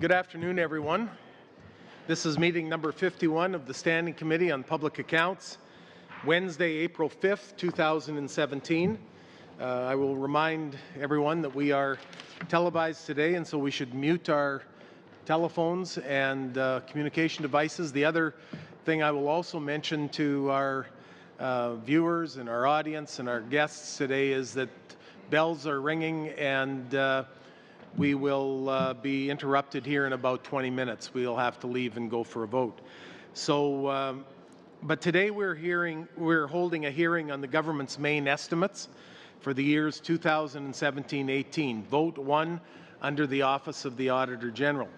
Good afternoon, everyone. This is meeting number 51 of the Standing Committee on Public Accounts, Wednesday, April 5th, 2017. I will remind everyone that we are televised today, and so we should mute our telephones and communication devices. The other thing I will also mention to our viewers and our audience and our guests today is that bells are ringing and we will be interrupted here in about 20 minutes. We'll have to leave and go for a vote. So, but today we're holding a hearing on the government's main estimates for the years 2017-18, Vote 1 under the Office of the Auditor General.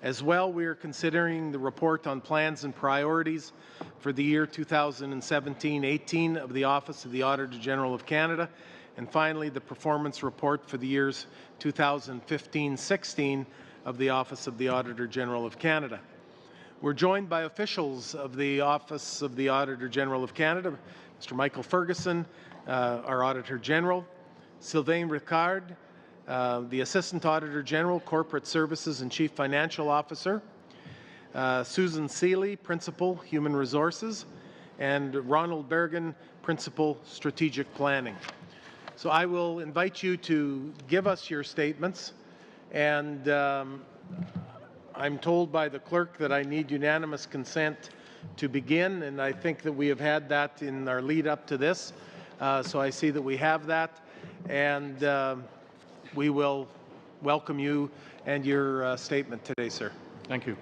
As well, we are considering the report on plans and priorities for the year 2017-18 of the Office of the Auditor General of Canada, and finally, the performance report for the years 2015-16 of the Office of the Auditor General of Canada. We're joined by officials of the Office of the Auditor General of Canada, Mr. Michael Ferguson, our Auditor General, Sylvain Ricard, the Assistant Auditor General, Corporate Services and Chief Financial Officer, Susan Seeley, Principal, Human Resources, and Ronald Bergen, Principal, Strategic Planning. So I will invite you to give us your statements, and I'm told by the clerk that I need unanimous consent to begin, and I think that we have had that in our lead up to this. So I see that we have that, and we will welcome you and your statement today, sir. Thank you.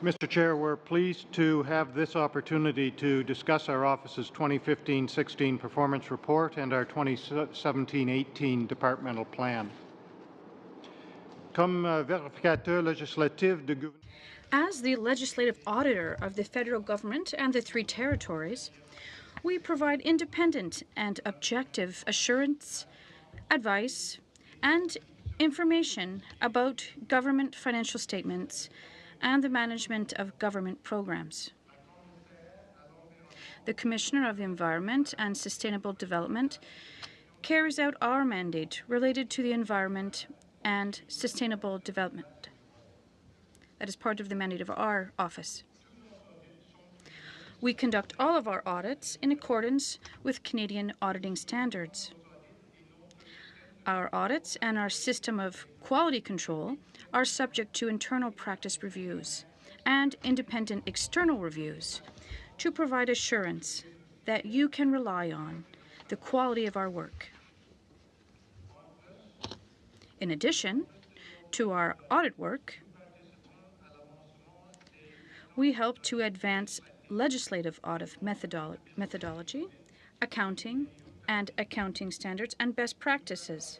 Mr. Chair, we're pleased to have this opportunity to discuss our office's 2015-16 performance report and our 2017-18 departmental plan. As the legislative auditor of the federal government and the 3 territories, we provide independent and objective assurance, advice, and information about government financial statements and the management of government programs. The Commissioner of the Environment and Sustainable Development carries out our mandate related to the environment and sustainable development. That is part of the mandate of our office. We conduct all of our audits in accordance with Canadian auditing standards. Our audits and our system of quality control are subject to internal practice reviews and independent external reviews to provide assurance that you can rely on the quality of our work. In addition to our audit work, we help to advance legislative audit methodology, accounting, and accounting standards and best practices.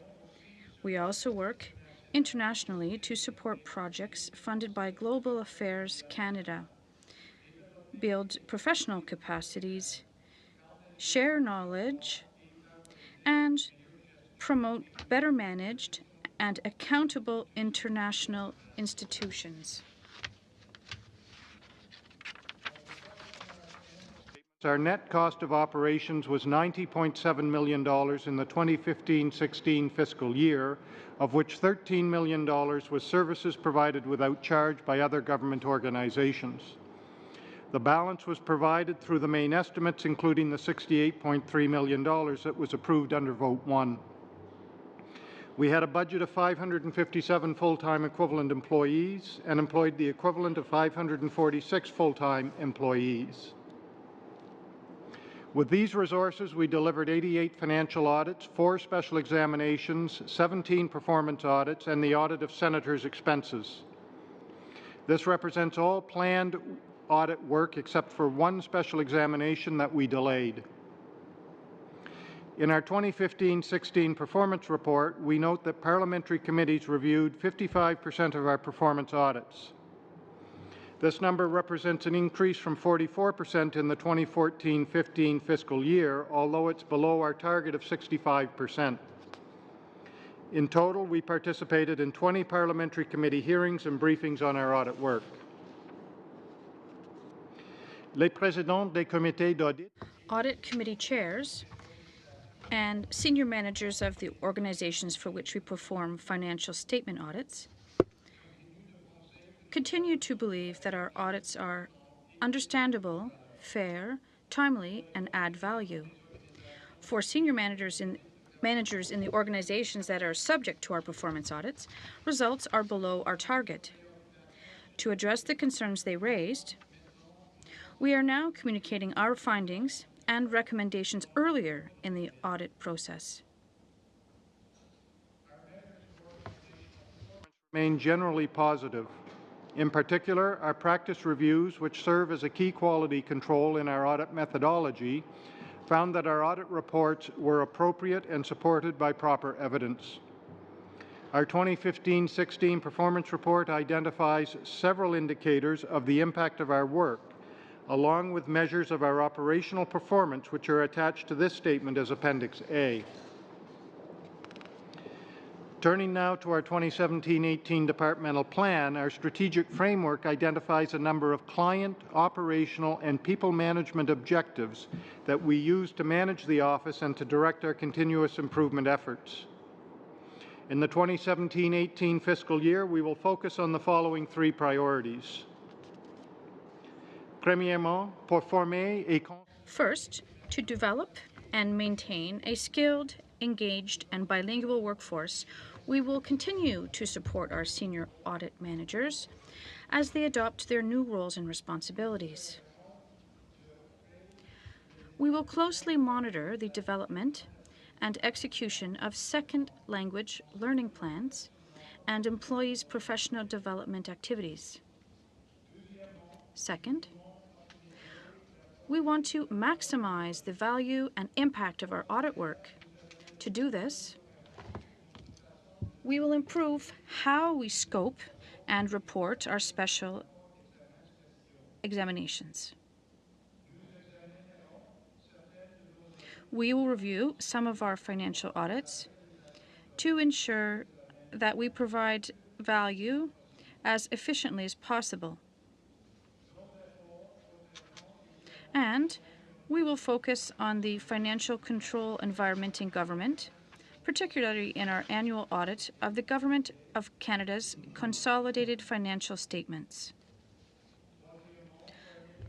We also work internationally to support projects funded by Global Affairs Canada, build professional capacities, share knowledge, and promote better managed and accountable international institutions. Our net cost of operations was $90.7 million in the 2015-16 fiscal year, of which $13 million was services provided without charge by other government organizations. The balance was provided through the main estimates, including the $68.3 million that was approved under Vote 1. We had a budget of 557 full-time equivalent employees and employed the equivalent of 546 full-time employees. With these resources, we delivered 88 financial audits, 4 special examinations, 17 performance audits, and the audit of senators' expenses. This represents all planned audit work except for 1 special examination that we delayed. In our 2015-16 performance report, we note that parliamentary committees reviewed 55% of our performance audits. This number represents an increase from 44% in the 2014-15 fiscal year, although it's below our target of 65%. In total, we participated in 20 parliamentary committee hearings and briefings on our audit work. Les présidents des comités d'audit. Audit committee chairs and senior managers of the organizations for which we perform financial statement audits continue to believe that our audits are understandable, fair, timely, and add value. For senior managers in the organizations that are subject to our performance audits, results are below our target. To address the concerns they raised, we are now communicating our findings and recommendations earlier in the audit process. Remain generally positive. In particular, our practice reviews, which serve as a key quality control in our audit methodology, found that our audit reports were appropriate and supported by proper evidence. Our 2015-16 performance report identifies several indicators of the impact of our work, along with measures of our operational performance, which are attached to this statement as Appendix A. Turning now to our 2017-18 departmental plan, our strategic framework identifies a number of client, operational, and people management objectives that we use to manage the office and to direct our continuous improvement efforts. In the 2017-18 fiscal year, we will focus on the following three priorities. Premièrement, pour former et First, to develop and maintain a skilled, engaged, and bilingual workforce, we will continue to support our senior audit managers as they adopt their new roles and responsibilities. We will closely monitor the development and execution of second language learning plans and employees' professional development activities. Second, we want to maximize the value and impact of our audit work. To do this, we will improve how we scope and report our special examinations. We will review some of our financial audits to ensure that we provide value as efficiently as possible. And we will focus on the financial control environment in government, particularly in our annual audit of the Government of Canada's consolidated financial statements.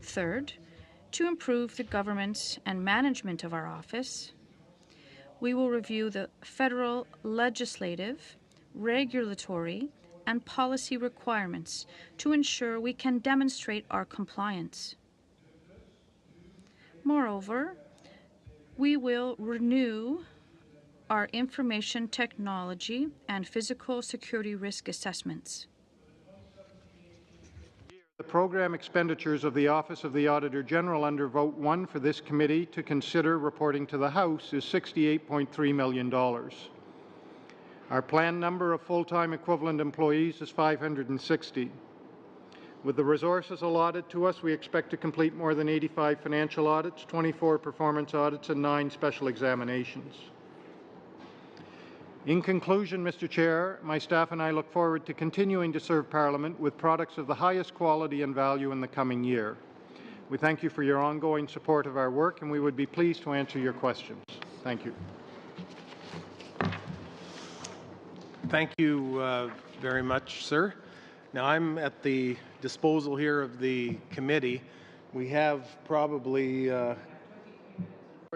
Third, to improve the governance and management of our office, we will review the federal legislative, regulatory, and policy requirements to ensure we can demonstrate our compliance. Moreover, we will renew our information technology and physical security risk assessments. The program expenditures of the Office of the Auditor General under Vote 1 for this committee to consider reporting to the House is $68.3 million. Our planned number of full-time equivalent employees is 560. With the resources allotted to us, we expect to complete more than 85 financial audits, 24 performance audits, and 9 special examinations. In conclusion, Mr. Chair, my staff and I look forward to continuing to serve Parliament with products of the highest quality and value in the coming year. We thank you for your ongoing support of our work, and we would be pleased to answer your questions. Thank you. Thank you very much, sir. Now, I'm at the disposal here of the committee. We have probably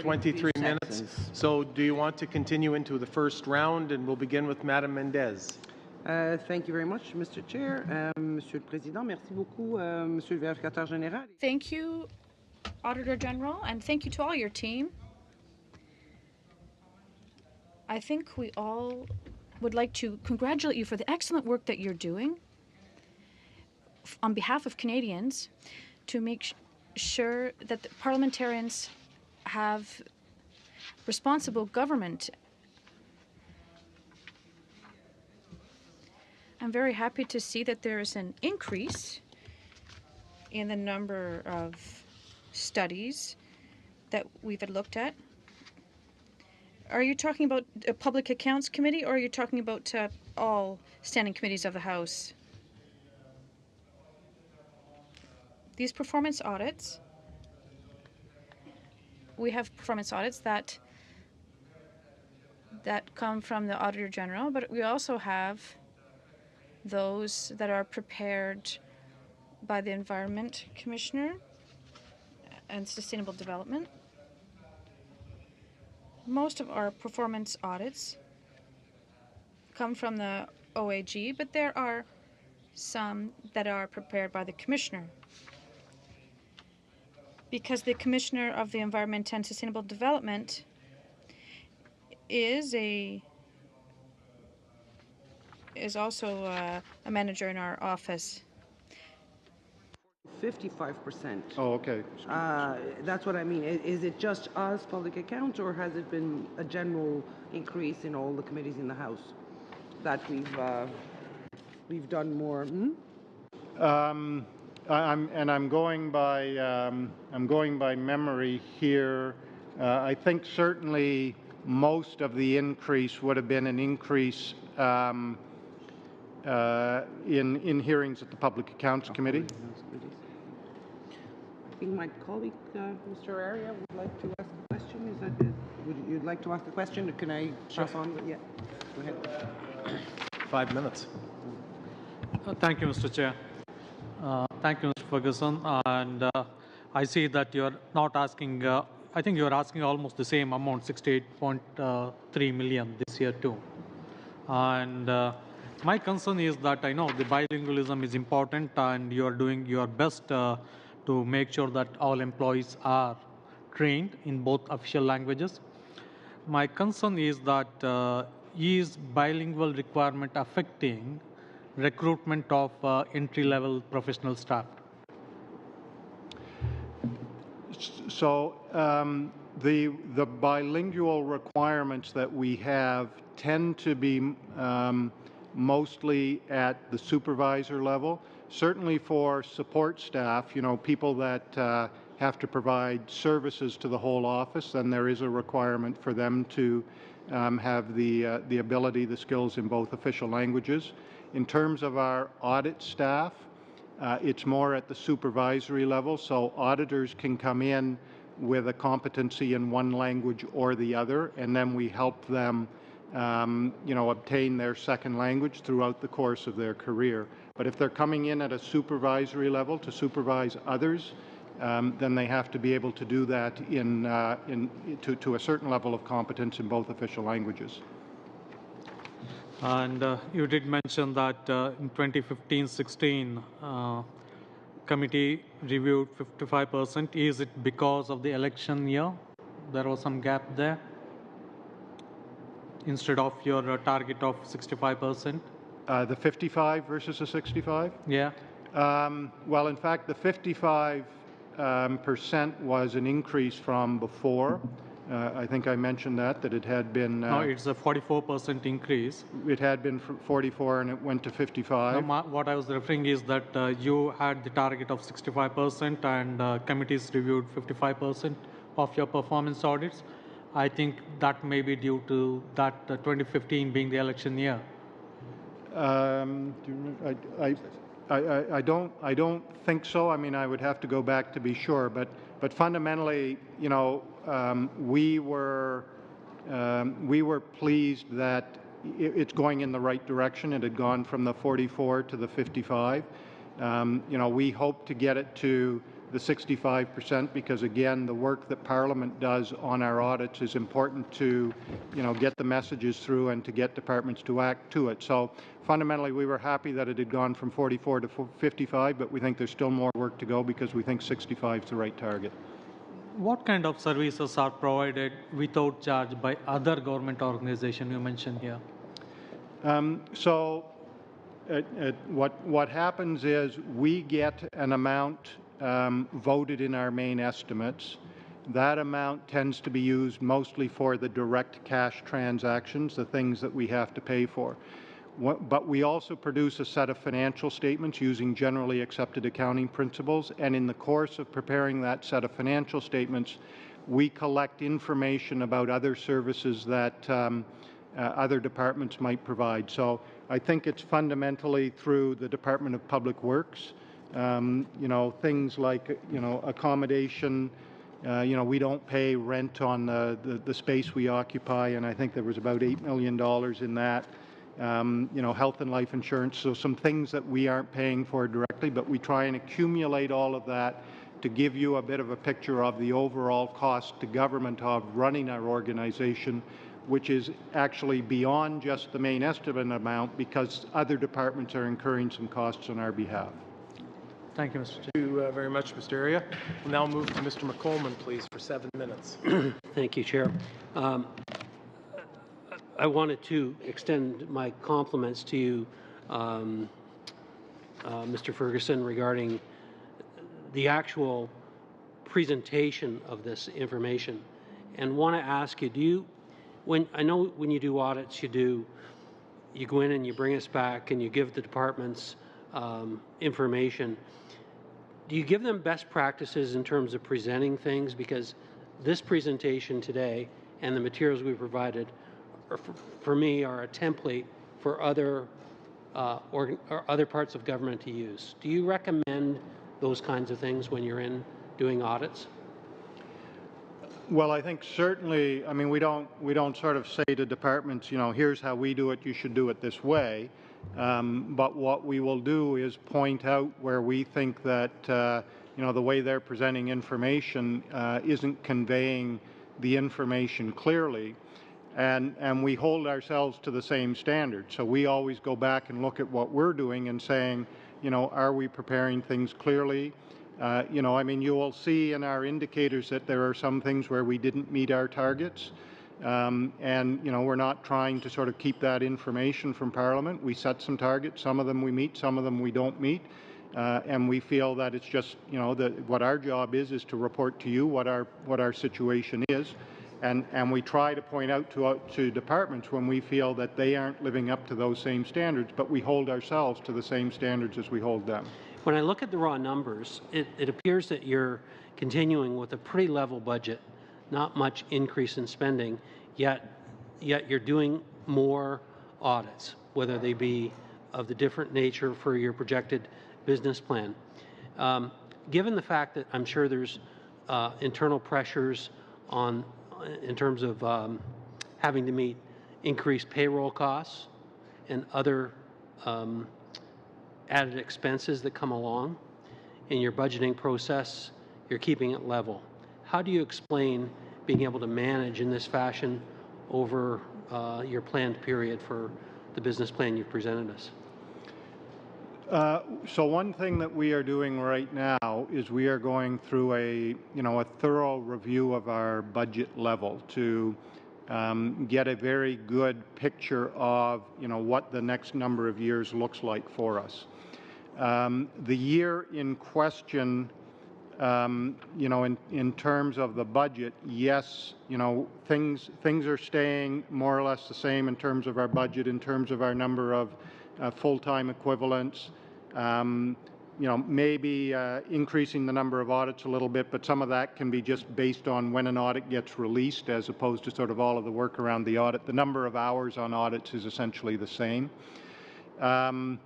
23 minutes. So do you want to continue into the first round, and we'll begin with Madame Mendez. Thank you very much, Mr. Chair. Monsieur le Président, merci beaucoup, Monsieur le Vérificateur Général. Thank you, Auditor General, and thank you to all your team. I think we all would like to congratulate you for the excellent work that you're doing on behalf of Canadians to make sure that the parliamentarians have responsible government. I'm very happy to see that there is an increase in the number of studies that we've looked at. Are you talking about a Public Accounts Committee, or are you talking about all standing committees of the House? These performance audits, we have performance audits that come from the Auditor General, but we also have those that are prepared by the Environment Commissioner and Sustainable Development. Most of our performance audits come from the OAG, but there are some that are prepared by the Commissioner. Because the Commissioner of the Environment and Sustainable Development is also a manager in our office. 55%. Oh, okay. That's what I mean. Is it just us, public accounts, or has it been a general increase in all the committees in the House that we've done more? I'm going by memory here. I think certainly most of the increase would have been an increase in hearings at the Public Accounts Committee. I think my colleague, Mr. Aria, would like to ask a question. Is that it? You'd like to ask a question? Can I pass on? Yeah. Go ahead. 5 minutes. Thank you, Mr. Chair. Thank you, Mr. Ferguson. And I see that you're not asking, I think you're asking almost the same amount, 68.3 million this year too. And my concern is that I know the bilingualism is important and you're doing your best to make sure that all employees are trained in both official languages. My concern is that is bilingual requirement affecting recruitment of entry-level professional staff? So the bilingual requirements that we have tend to be mostly at the supervisor level. Certainly for support staff, people that have to provide services to the whole office, then there is a requirement for them to have the ability, the skills in both official languages. In terms of our audit staff, it's more at the supervisory level, so auditors can come in with a competency in one language or the other, and then we help them obtain their second language throughout the course of their career. But if they're coming in at a supervisory level to supervise others, then they have to be able to do that to a certain level of competence in both official languages. And you did mention that in 2015-16, committee reviewed 55%. Is it because of the election year? There was some gap there instead of your target of 65%? The 55 versus the 65? Yeah. Well, in fact, the 55% was an increase from before. I think I mentioned that it had been... no, it's a 44% increase. It had been 44 and it went to 55. No, what I was referring is that you had the target of 65% and committees reviewed 55% of your performance audits. I think that may be due to that 2015 being the election year. I don't think so. I mean, I would have to go back to be sure, but fundamentally, we were pleased that it's going in the right direction. It had gone from the 44 to the 55. We hope to get it to the 65% because, again, the work that Parliament does on our audits is important to, get the messages through and to get departments to act to it. So fundamentally, we were happy that it had gone from 44 to 55, but we think there's still more work to go because we think 65 is the right target. What kind of services are provided without charge by other government organizations you mentioned here? What happens is we get an amount voted in our main estimates. That amount tends to be used mostly for the direct cash transactions, the things that we have to pay for. But we also produce a set of financial statements using generally accepted accounting principles, and in the course of preparing that set of financial statements, we collect information about other services that other departments might provide. So I think it's fundamentally through the Department of Public Works, things like, accommodation. We don't pay rent on the space we occupy, and I think there was about $8 million in that. health and life insurance, so some things that we aren't paying for directly, but we try and accumulate all of that to give you a bit of a picture of the overall cost to government of running our organization, which is actually beyond just the main estimate amount because other departments are incurring some costs on our behalf. Thank you, Mr. Chair. Thank you very much, Mr. Area. We'll now move to Mr. McColman, please, for 7 minutes. Thank you, Chair. I wanted to extend my compliments to you, Mr. Ferguson, regarding the actual presentation of this information, and want to ask you, I know when you do audits, you go in and you bring us back and you give the departments information. Do you give them best practices in terms of presenting things? Because this presentation today and the materials we provided, for me, are a template for other parts of government to use. Do you recommend those kinds of things when you're in doing audits? Well, I think certainly, I mean, we don't sort of say to departments, here's how we do it, you should do it this way. But what we will do is point out where we think that, the way they're presenting information isn't conveying the information clearly. And we hold ourselves to the same standard. So we always go back and look at what we're doing and saying, are we preparing things clearly? You will see in our indicators that there are some things where we didn't meet our targets. We're not trying to sort of keep that information from Parliament. We set some targets. Some of them we meet, some of them we don't meet. And we feel that it's just, that what our job is to report to you what our situation is. And we try to point out to departments when we feel that they aren't living up to those same standards, but we hold ourselves to the same standards as we hold them. When I look at the raw numbers, it appears that you're continuing with a pretty level budget, not much increase in spending, yet you're doing more audits, whether they be of the different nature for your projected business plan. Given the fact that I'm sure there's internal pressures in terms of having to meet increased payroll costs and other added expenses that come along in your budgeting process, you're keeping it level. How do you explain being able to manage in this fashion over your planned period for the business plan you've presented us? So one thing that we are doing right now is we are going through a thorough review of our budget level to get a very good picture of what the next number of years looks like for us. The year in question, in terms of the budget, yes, things are staying more or less the same in terms of our budget, in terms of our number of full-time equivalents, maybe increasing the number of audits a little bit, but some of that can be just based on when an audit gets released as opposed to sort of all of the work around the audit. The number of hours on audits is essentially the same. But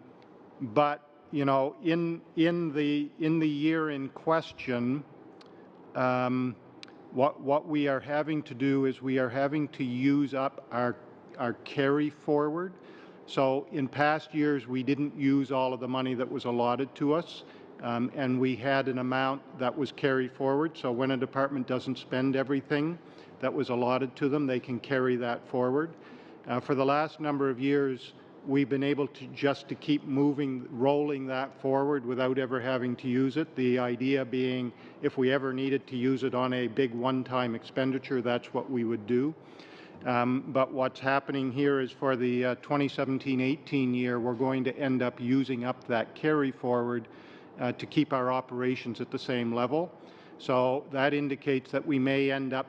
in the year in question, what we are having to do is we are having to use up our carry forward. So in past years, we didn't use all of the money that was allotted to us, and we had an amount that was carried forward. So when a department doesn't spend everything that was allotted to them, they can carry that forward. For the last number of years, we've been able to keep rolling that forward without ever having to use it. The idea being if we ever needed to use it on a big one-time expenditure, that's what we would do. But what's happening here is for the 2017-18 year, we're going to end up using up that carry forward to keep our operations at the same level. So that indicates that we may end up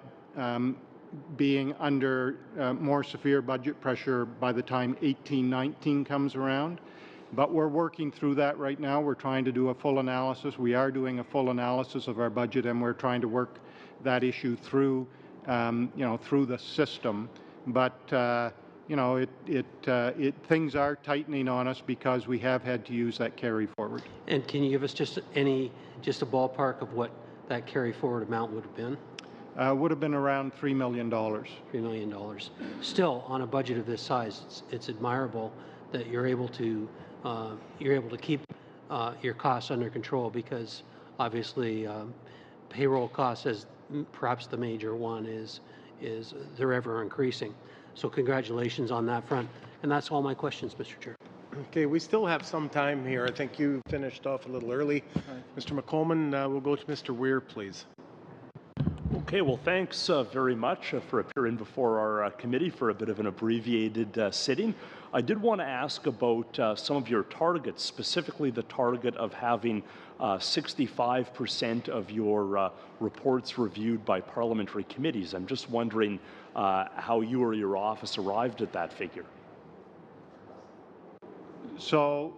being under more severe budget pressure by the time 18-19 comes around. But we're working through that right now. We're trying to do a full analysis. We are doing a full analysis of our budget, and we're trying to work that issue through through the system. But things are tightening on us because we have had to use that carry forward. And can you give us just a ballpark of what that carry forward amount would have been? would have been around $3 million. $3 million. Still, on a budget of this size, it's admirable that you're able to keep your costs under control, because obviously payroll costs, as perhaps the major one, is they're ever increasing. So congratulations on that front. And that's all my questions, Mr. Chair. Okay, we still have some time here. I think you finished off a little early. Mr. McColman, we'll go to Mr. Weir, please. Okay, well, thanks very much for appearing before our committee for a bit of an abbreviated sitting. I did want to ask about some of your targets, specifically the target of having 65% of your reports reviewed by parliamentary committees. I'm just wondering how you or your office arrived at that figure. So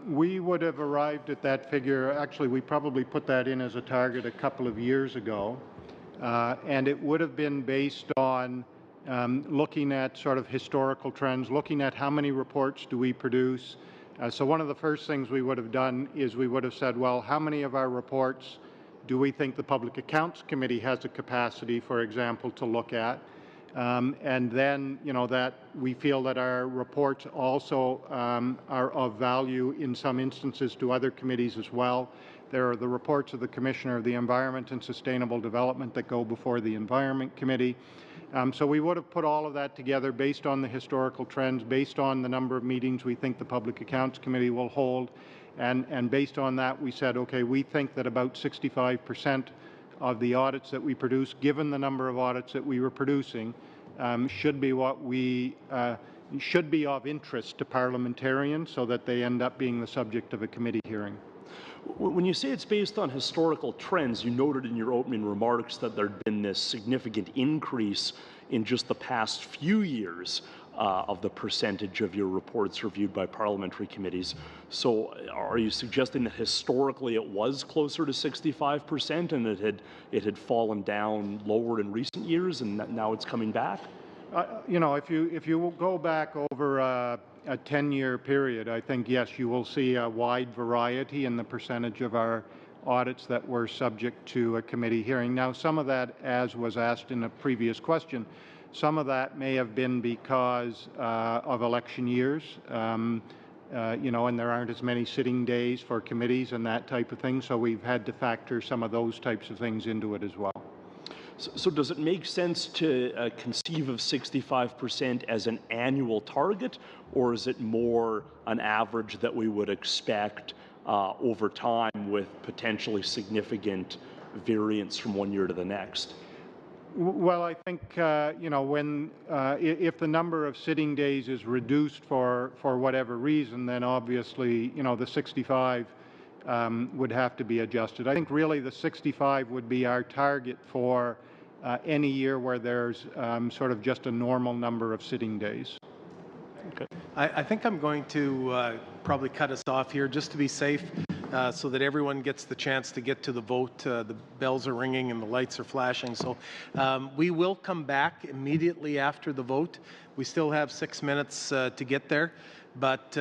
we would have arrived at that figure. Actually, we probably put that in as a target a couple of years ago. And it would have been based on looking at sort of historical trends, looking at how many reports do we produce. So one of the first things we would have done is we would have said, well, how many of our reports do we think the Public Accounts Committee has a capacity, for example, to look at? And then, you know, that we feel that our reports also are of value in some instances to other committees as well. There are the reports of the Commissioner of the Environment and Sustainable Development that go before the Environment Committee. So we would have put all of that together based on the historical trends, based on the number of meetings we think the Public Accounts Committee will hold. And based on that, we said, okay, we think that about 65% of the audits that we produce, given the number of audits that we were producing, should be what we should be of interest to parliamentarians, so that they end up being the subject of a committee hearing. When you say it's based on historical trends, you noted in your opening remarks that there'd been this significant increase in just the past few years of the percentage of your reports reviewed by parliamentary committees. So are you suggesting that historically it was closer to 65% and it had fallen down lower in recent years, and now it's coming back? You know, if you go back over a 10-year period, I think, yes, you will see a wide variety in the percentage of our audits that were subject to a committee hearing. Now, some of that, as was asked in a previous question, some of that may have been because of election years, you know, and there aren't as many sitting days for committees and that type of thing, so we've had to factor some of those types of things into it as well. So does it make sense to conceive of 65% as an annual target, or is it more an average that we would expect over time with potentially significant variance from one year to the next? Well, I think, you know, when if the number of sitting days is reduced for whatever reason, then obviously, you know, the 65 would have to be adjusted. I think really the 65 would be our target for any year where there's sort of just a normal number of sitting days. Okay. I think I'm going to probably cut us off here just to be safe, so that everyone gets the chance to get to the vote. The bells are ringing and the lights are flashing. So we will come back immediately after the vote. We still have 6 minutes to get there, but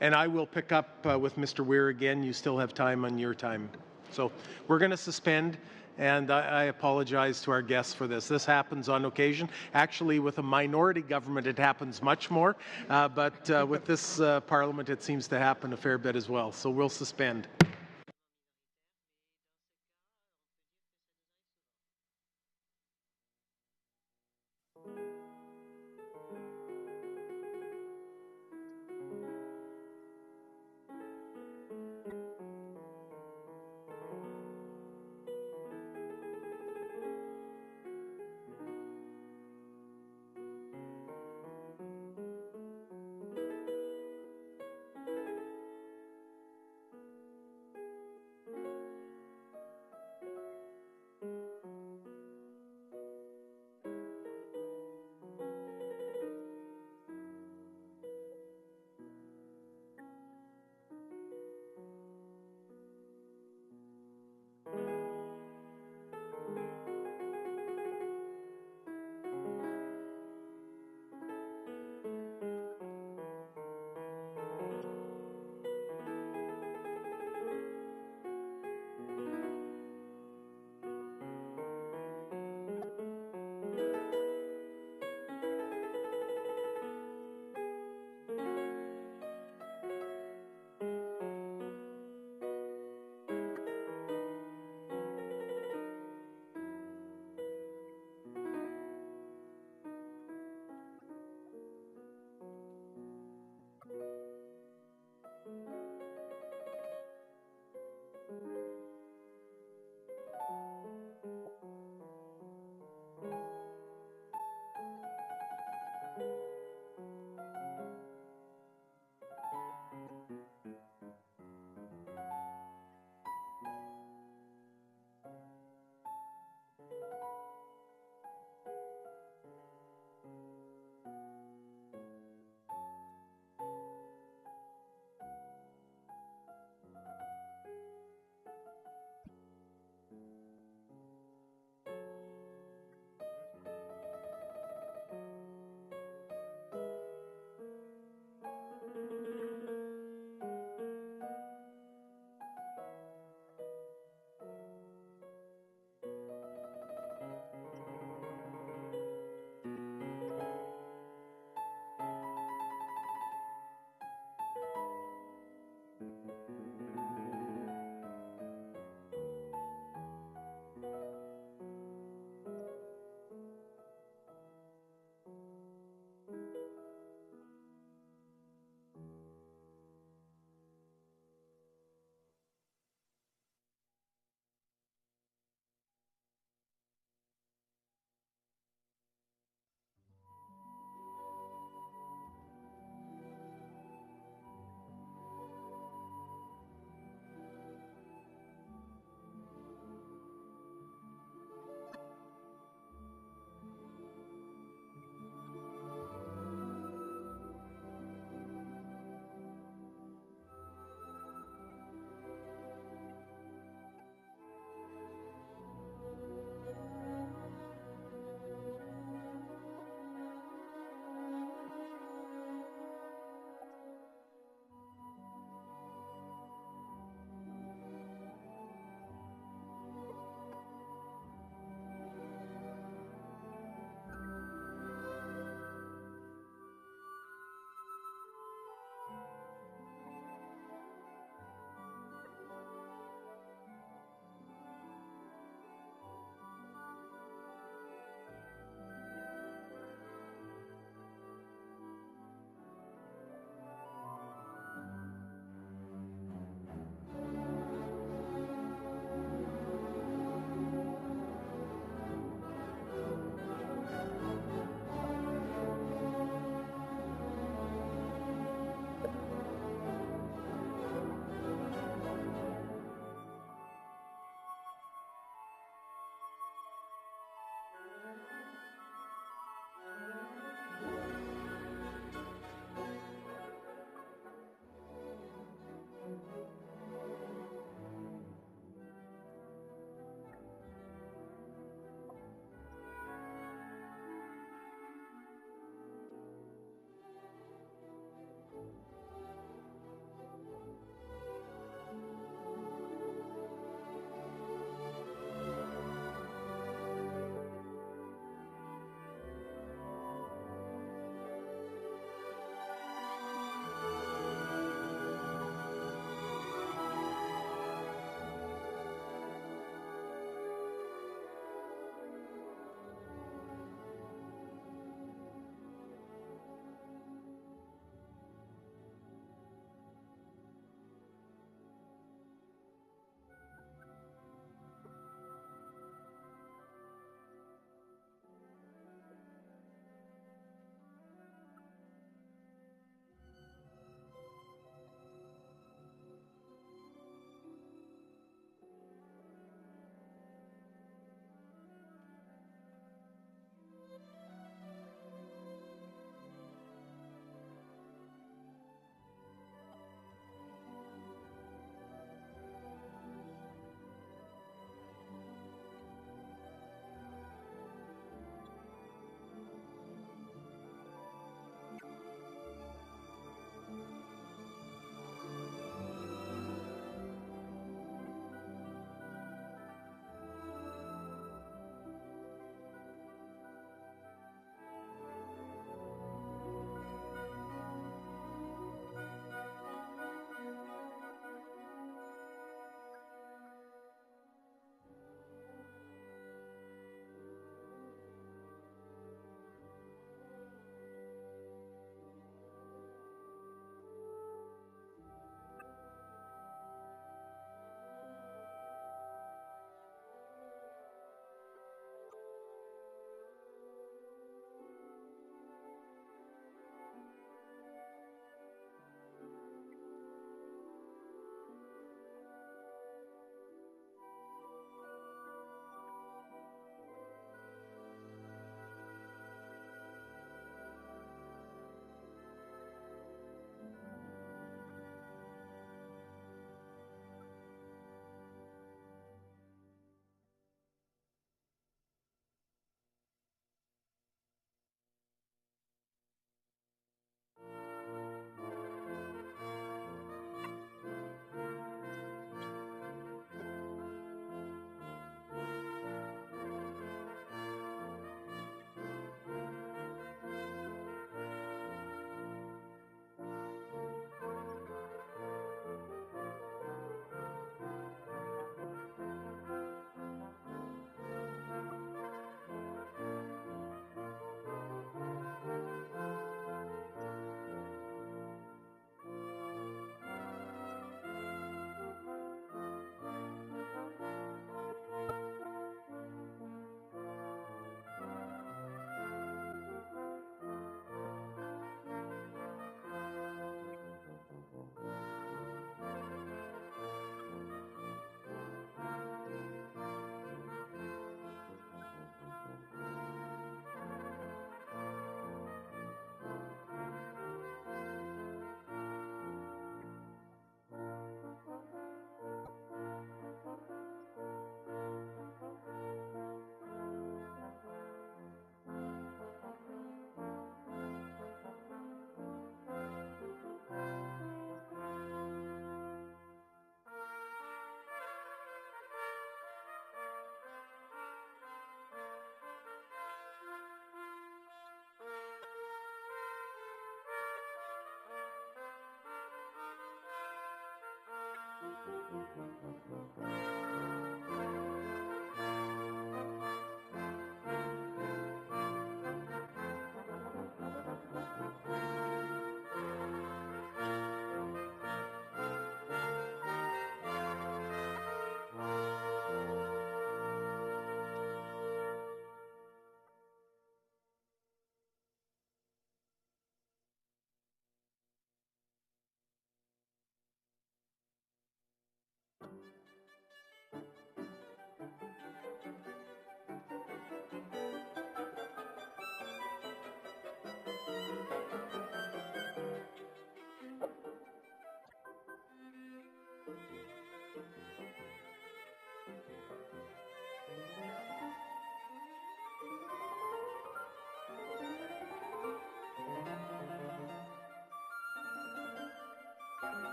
and I will pick up with Mr. Weir again. You still have time on your time. So we're going to suspend. And I apologize to our guests for this. This happens on occasion. Actually, with a minority government, it happens much more. But with this parliament, it seems to happen a fair bit as well. So we'll suspend.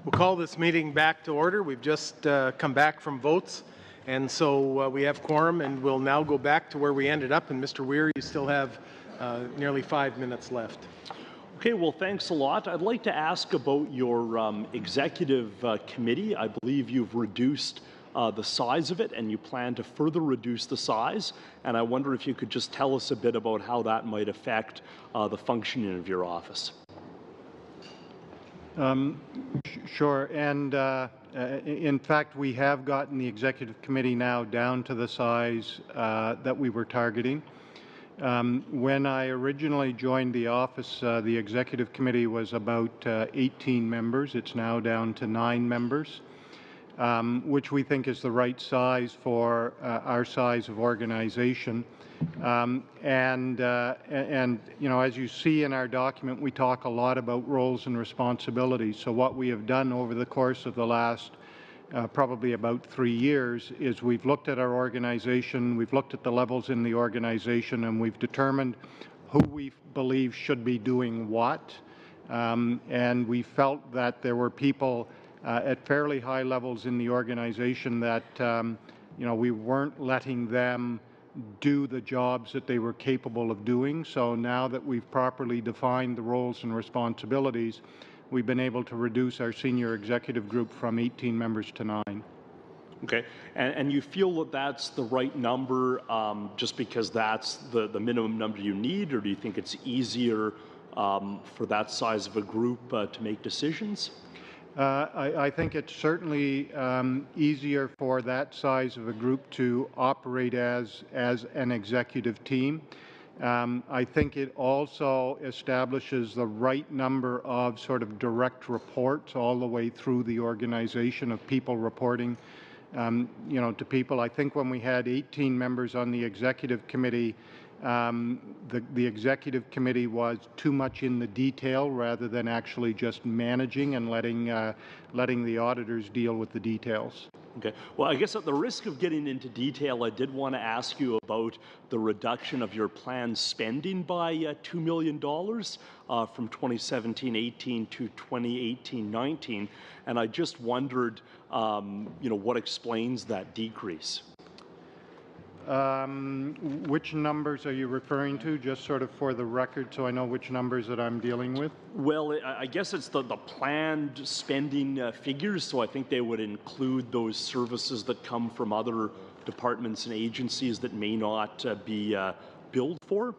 We'll call this meeting back to order. We've just come back from votes, and so we have quorum, and we'll now go back to where we ended up. And Mr. Weir, you still have nearly 5 minutes left. Okay, well, thanks a lot. I'd like to ask about your executive committee. I believe you've reduced the size of it, and you plan to further reduce the size. And I wonder if you could just tell us a bit about how that might affect the functioning of your office. Sure, and in fact, we have gotten the executive committee now down to the size that we were targeting. When I originally joined the office, the executive committee was about 18 members. It's now down to 9 members, which we think is the right size for our size of organization. And you know, as you see in our document, we talk a lot about roles and responsibilities. So what we have done over the course of the last probably about 3 years is we've looked at our organization, we've looked at the levels in the organization, and we've determined who we believe should be doing what. And we felt that there were people at fairly high levels in the organization that you know, we weren't letting them do the jobs that they were capable of doing. So now that we've properly defined the roles and responsibilities, we've been able to reduce our senior executive group from 18 members to 9. Okay, and you feel that that's the right number just because that's the minimum number you need, or do you think it's easier for that size of a group to make decisions? I think it's certainly easier for that size of a group to operate as an executive team. I think it also establishes the right number of sort of direct reports all the way through the organization of people reporting you know, to people. I think when we had 18 members on the executive committee, the executive committee was too much in the detail rather than actually just managing and letting the auditors deal with the details. Okay. Well, I guess at the risk of getting into detail, I did want to ask you about the reduction of your planned spending by $2 million from 2017-18 to 2018-19, and I just wondered, you know, what explains that decrease? Which numbers are you referring to, just sort of for the record, so I know which numbers that I'm dealing with? Well, I guess it's the planned spending figures, so I think they would include those services that come from other departments and agencies that may not be billed for.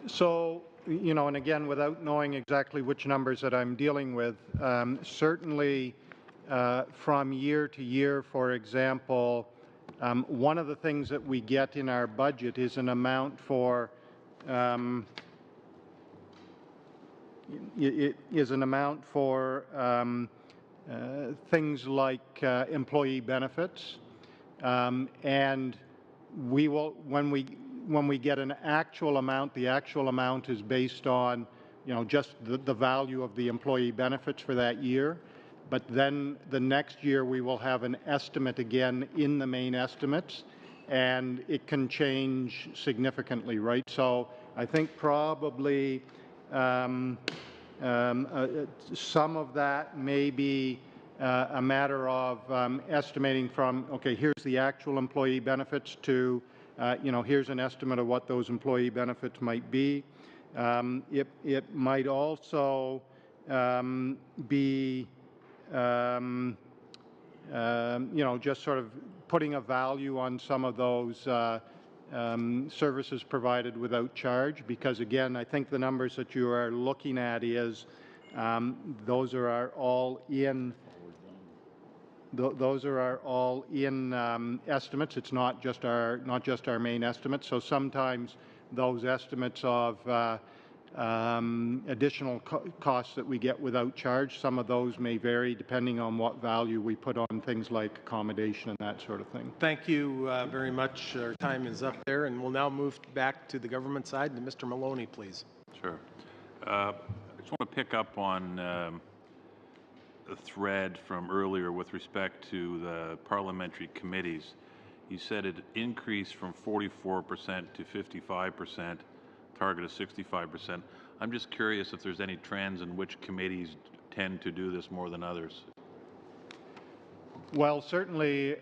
So, you know, and again, without knowing exactly which numbers that I'm dealing with, certainly from year to year, for example, one of the things that we get in our budget is an amount for things like employee benefits, and we will, when we get an actual amount, the actual amount is based on, you know, just the value of the employee benefits for that year. But then the next year we will have an estimate again in the main estimates, and it can change significantly, right? So I think probably some of that may be a matter of estimating from, okay, here's the actual employee benefits to, you know, here's an estimate of what those employee benefits might be. It might also be you know, just sort of putting a value on some of those services provided without charge, because again, I think the numbers that you are looking at is those are our all-in estimates. It's not just our main estimates. So sometimes those estimates of additional costs that we get without charge, some of those may vary depending on what value we put on things like accommodation and that sort of thing. Thank you very much. Our time is up there, and we'll now move back to the government side. To Mr. Maloney, please. Sure. I just want to pick up on the thread from earlier with respect to the parliamentary committees. You said it increased from 44% to 55%. Target of 65%. I'm just curious if there's any trends in which committees tend to do this more than others? Well, certainly,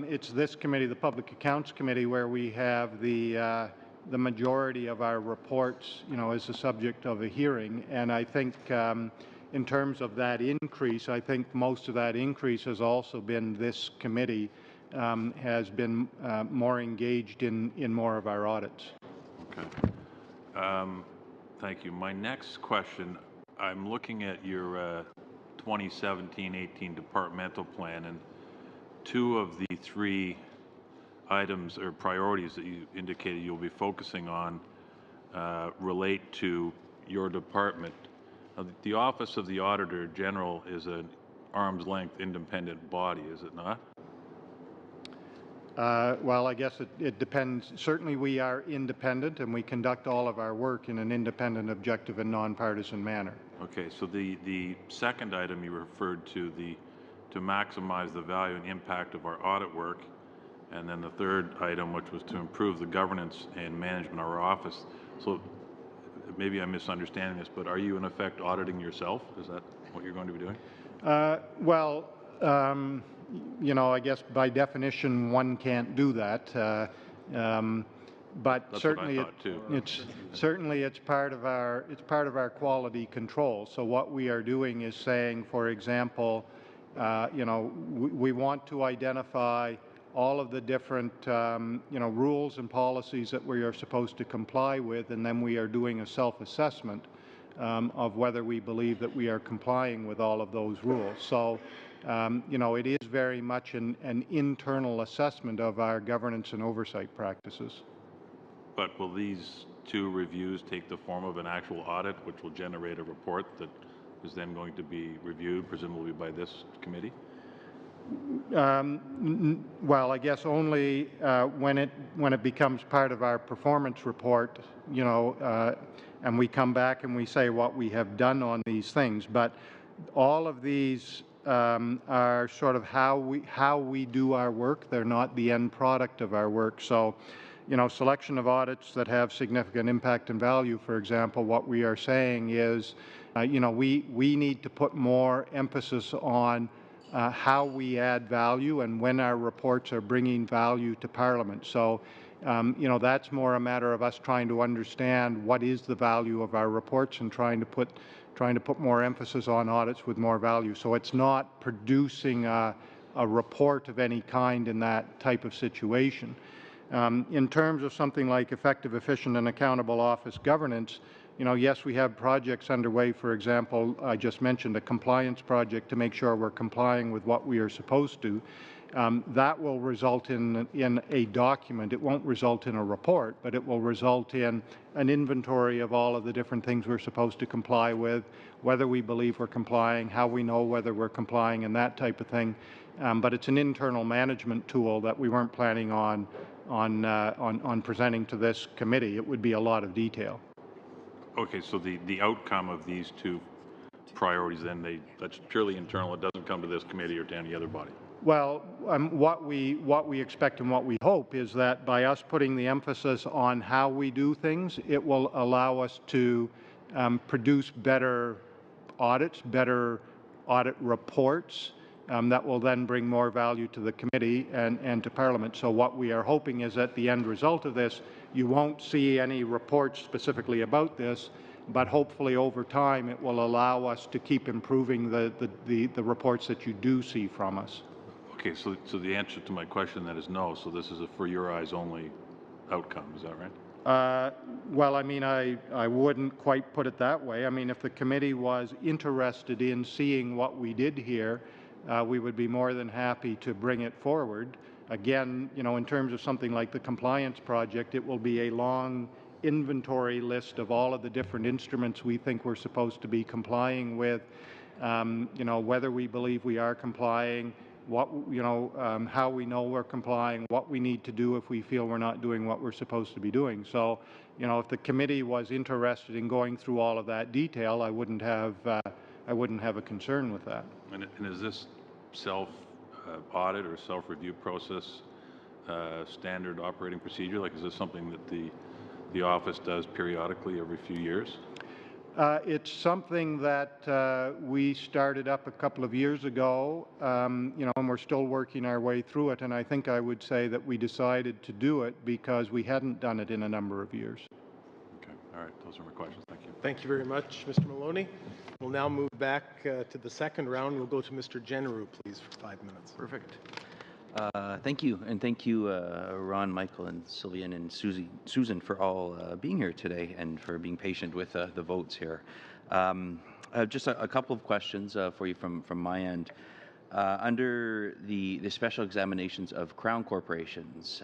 it's this committee, the Public Accounts Committee, where we have the majority of our reports, as the subject of a hearing. And I think in terms of that increase, I think most of that increase has also been this committee has been more engaged in more of our audits. Okay. Thank you. My next question, I'm looking at your 2017-18 departmental plan, and two of the three items or priorities that you indicated you'll be focusing on relate to your department. The Office of the Auditor General is an arm's length independent body, is it not? Well, I guess it depends. Certainly we are independent, and we conduct all of our work in an independent, objective, and nonpartisan manner. Okay, so the second item you referred to, to maximize the value and impact of our audit work, and then the third item, which was to improve the governance and management of our office. So maybe I'm misunderstanding this, but are you in effect auditing yourself? Is that what you're going to be doing? I guess by definition one can't do that. But That's certainly, what I thought too. it's part of our quality control. So what we are doing is saying, for example, we want to identify all of the different rules and policies that we are supposed to comply with, and then we are doing a self-assessment of whether we believe that we are complying with all of those rules. So it is very much an internal assessment of our governance and oversight practices. But will these two reviews take the form of an actual audit, which will generate a report that is then going to be reviewed, presumably by this committee? Well, I guess only when it becomes part of our performance report, and we come back and we say what we have done on these things. But all of these are sort of how we do our work. They're not the end product of our work. So, selection of audits that have significant impact and value, for example, what we are saying is, we need to put more emphasis on how we add value and when our reports are bringing value to Parliament. So, that's more a matter of us trying to understand what is the value of our reports and trying to put more emphasis on audits with more value. So it's not producing a report of any kind in that type of situation. In terms of something like effective, efficient, and accountable office governance, yes, we have projects underway. For example, I just mentioned a compliance project to make sure we're complying with what we are supposed to. That will result in a document. It won't result in a report, but it will result in an inventory of all of the different things we're supposed to comply with, whether we believe we're complying, how we know whether we're complying, and that type of thing. But it's an internal management tool that we weren't planning on presenting to this committee. It would be a lot of detail. Okay, so the outcome of these two priorities, then that's purely internal. It doesn't come to this committee or to any other body. Well, what we expect and what we hope is that by us putting the emphasis on how we do things, it will allow us to produce better audits, better audit reports that will then bring more value to the committee and to Parliament. So what we are hoping is that the end result of this, you won't see any reports specifically about this, but hopefully over time it will allow us to keep improving the reports that you do see from us. Okay, so the answer to my question then is no. So this is a for your eyes only outcome. Is that right? Well, I mean, I wouldn't quite put it that way. I mean, if the committee was interested in seeing what we did here, we would be more than happy to bring it forward. Again, in terms of something like the compliance project, it will be a long inventory list of all of the different instruments we think we're supposed to be complying with, whether we believe we are complying, how we know we're complying, what we need to do if we feel we're not doing what we're supposed to be doing. So, if the committee was interested in going through all of that detail, I wouldn't have a concern with that. And is this self-audit or self-review process standard operating procedure? Like, is this something that the office does periodically every few years? It's something that we started up a couple of years ago, and we're still working our way through it. And I think I would say that we decided to do it because we hadn't done it in a number of years. Okay, all right, those are my questions. Thank you. Thank you very much, Mr. Maloney. We'll now move back to the second round. We'll go to Mr. Generou, please, for 5 minutes. Perfect. Thank you, and thank you, Ron, Michael, and Sylvian, and Susan for all being here today and for being patient with the votes here. Just a couple of questions for you from my end. Under the special examinations of Crown corporations,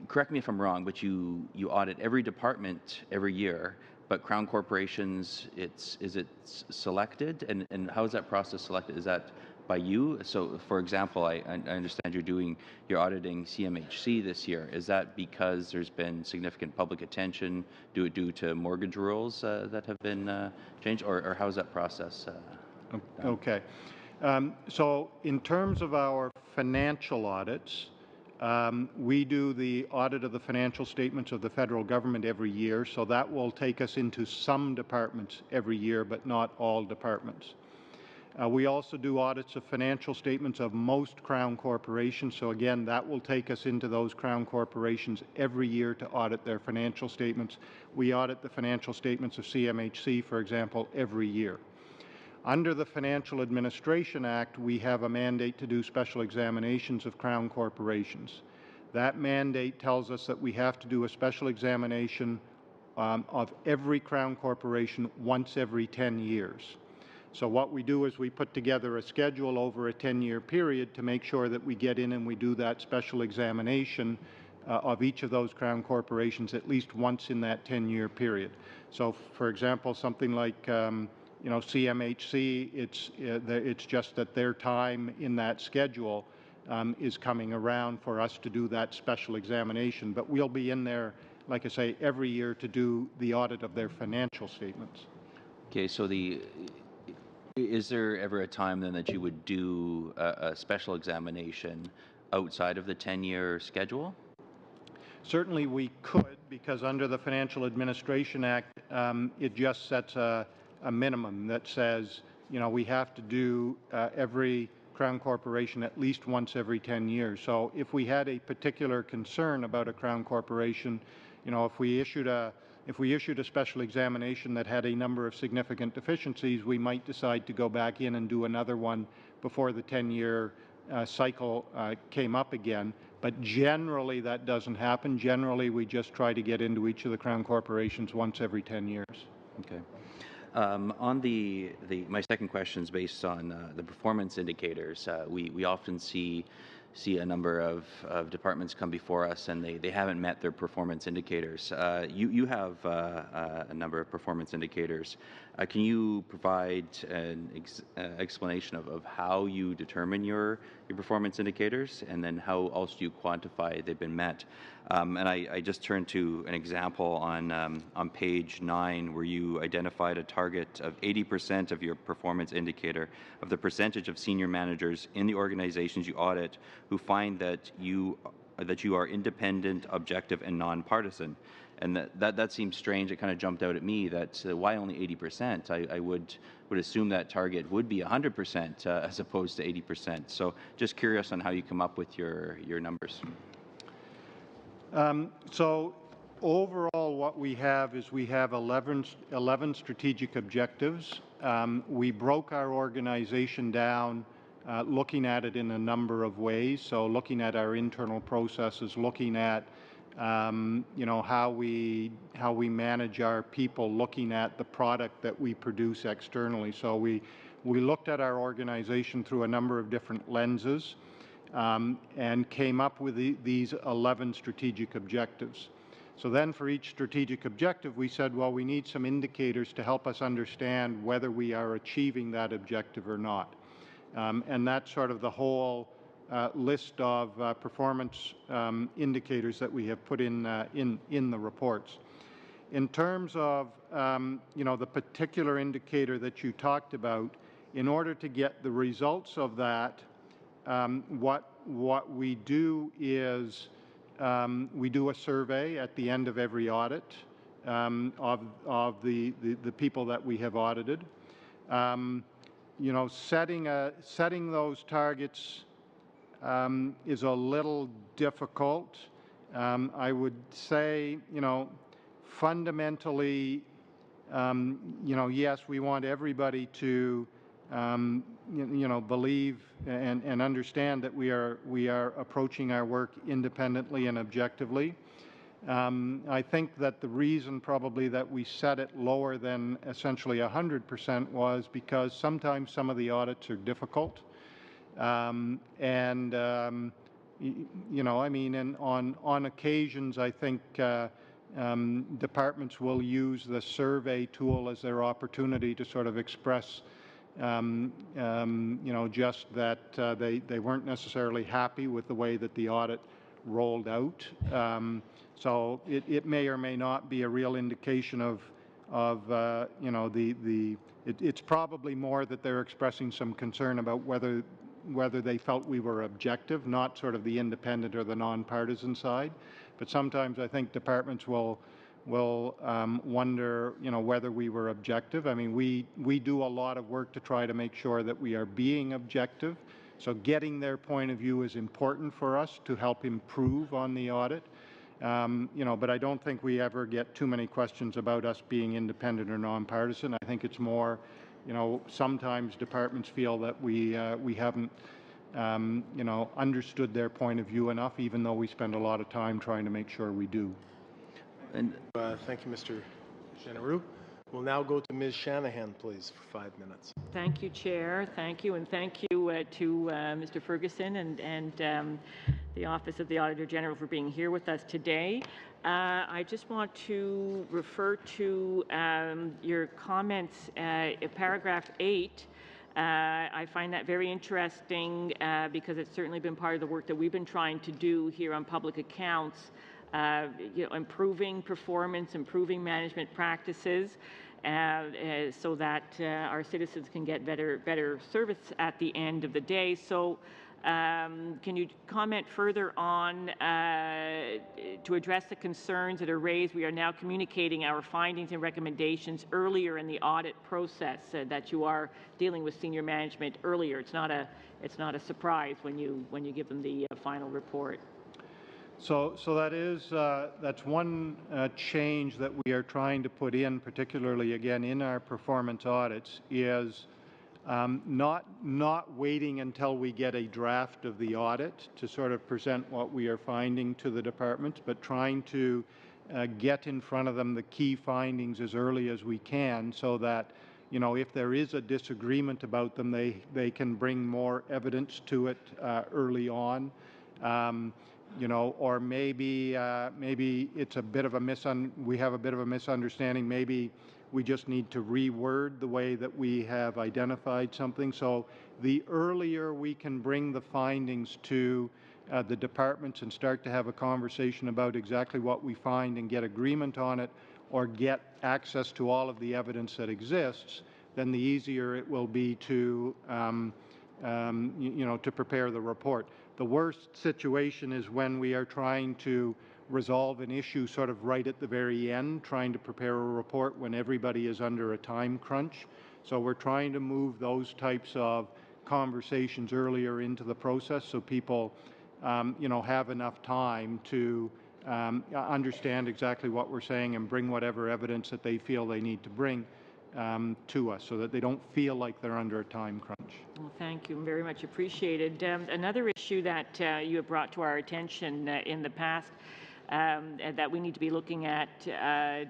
correct me if I'm wrong, but you audit every department every year, but Crown corporations, is it selected, and how is that process selected? Is that by you? So, for example, I understand you're auditing CMHC this year. Is that because there's been significant public attention due to mortgage rules that have been changed, or how is that process done? Okay. So in terms of our financial audits, we do the audit of the financial statements of the federal government every year, so that will take us into some departments every year, but not all departments. We also do audits of financial statements of most Crown corporations, so again, that will take us into those Crown corporations every year to audit their financial statements. We audit the financial statements of CMHC, for example, every year. Under the Financial Administration Act, we have a mandate to do special examinations of Crown corporations. That mandate tells us that we have to do a special examination of every Crown corporation once every 10 years. So what we do is we put together a schedule over a 10-year period to make sure that we get in and we do that special examination of each of those Crown corporations at least once in that 10-year period. So, for example, something like CMHC, it's just that their time in that schedule is coming around for us to do that special examination. But we'll be in there, like I say, every year to do the audit of their financial statements. Okay, so is there ever a time then that you would do a special examination outside of the 10-year schedule? Certainly we could, because under the Financial Administration Act, it just sets a minimum that says, we have to do every Crown corporation at least once every 10 years. So if we had a particular concern about a Crown corporation, if we issued a special examination that had a number of significant deficiencies, we might decide to go back in and do another one before the 10-year cycle came up again. But generally that doesn't happen. Generally we just try to get into each of the Crown corporations once every 10 years. Okay. On my second question is based on the performance indicators. We often see a number of departments come before us and they haven't met their performance indicators. You have a number of performance indicators. Can you provide an explanation of how you determine your performance indicators, and then how else do you quantify they've been met? And I just turned to an example on page 9 where you identified a target of 80% of your performance indicator of the percentage of senior managers in the organizations you audit who find that you are independent, objective, and nonpartisan. And that seems strange. It kind of jumped out at me that why only 80%? I would assume that target would be 100% as opposed to 80%. So just curious on how you come up with your numbers. So overall what we have is we have 11 strategic objectives. We broke our organization down looking at it in a number of ways. So looking at our internal processes, looking at how we manage our people, looking at the product that we produce externally. So we looked at our organization through a number of different lenses and came up with these 11 strategic objectives. So then for each strategic objective, we said, well, we need some indicators to help us understand whether we are achieving that objective or not. And that's sort of the whole list of performance indicators that we have put in the reports. In terms of the particular indicator that you talked about, in order to get the results of that, what we do is we do a survey at the end of every audit. of the people that we have audited. You know, setting those targets is a little difficult. I would say, you know, fundamentally, you know, yes, we want everybody to, you know, believe and understand that we are approaching our work independently and objectively. I think that the reason probably that we set it lower than essentially 100% was because sometimes some of the audits are difficult. You know, I mean, and on occasions, I think departments will use the survey tool as their opportunity to sort of express, you know, just that they weren't necessarily happy with the way that the audit rolled out. So it may or may not be a real indication of you know, it's probably more that they're expressing some concern about whether they felt we were objective, not sort of the independent or the nonpartisan side. But sometimes I think departments will wonder, you know, whether we were objective. I mean, we do a lot of work to try to make sure that we are being objective. So getting their point of view is important for us to help improve on the audit. You know, but I don't think we ever get too many questions about us being independent or nonpartisan. I think it's more, you know, sometimes departments feel that we haven't, you know, understood their point of view enough, even though we spend a lot of time trying to make sure we do. And thank you, Mr. Genereux. We'll now go to Ms. Shanahan, please, for 5 minutes. Thank you, Chair. Thank you, and thank you to Mr. Ferguson and the Office of the Auditor General for being here with us today. I just want to refer to your comments in paragraph 8. I find that very interesting because it's certainly been part of the work that we've been trying to do here on public accounts, you know, improving performance, improving management practices, so that our citizens can get better service at the end of the day. So can you comment further on, to address the concerns that are raised, we are now communicating our findings and recommendations earlier in the audit process, that you are dealing with senior management earlier. It's not a surprise when you give them the final report. So that's one change that we are trying to put in, particularly again in our performance audits, is not waiting until we get a draft of the audit to sort of present what we are finding to the departments, but trying to get in front of them the key findings as early as we can, so that, you know, if there is a disagreement about them, they can bring more evidence to it early on. You know, or maybe it's a bit of we have a bit of a misunderstanding. Maybe we just need to reword the way that we have identified something. So the earlier we can bring the findings to the departments and start to have a conversation about exactly what we find and get agreement on it, or get access to all of the evidence that exists, then the easier it will be to you know, to prepare the report. The worst situation is when we are trying to resolve an issue sort of right at the very end, trying to prepare a report when everybody is under a time crunch. So we're trying to move those types of conversations earlier into the process, so people, you know, have enough time to understand exactly what we're saying and bring whatever evidence that they feel they need to bring to us, so that they don't feel like they're under a time crunch. Well, thank you, very much appreciated. Another issue that you have brought to our attention in the past, that we need to be looking at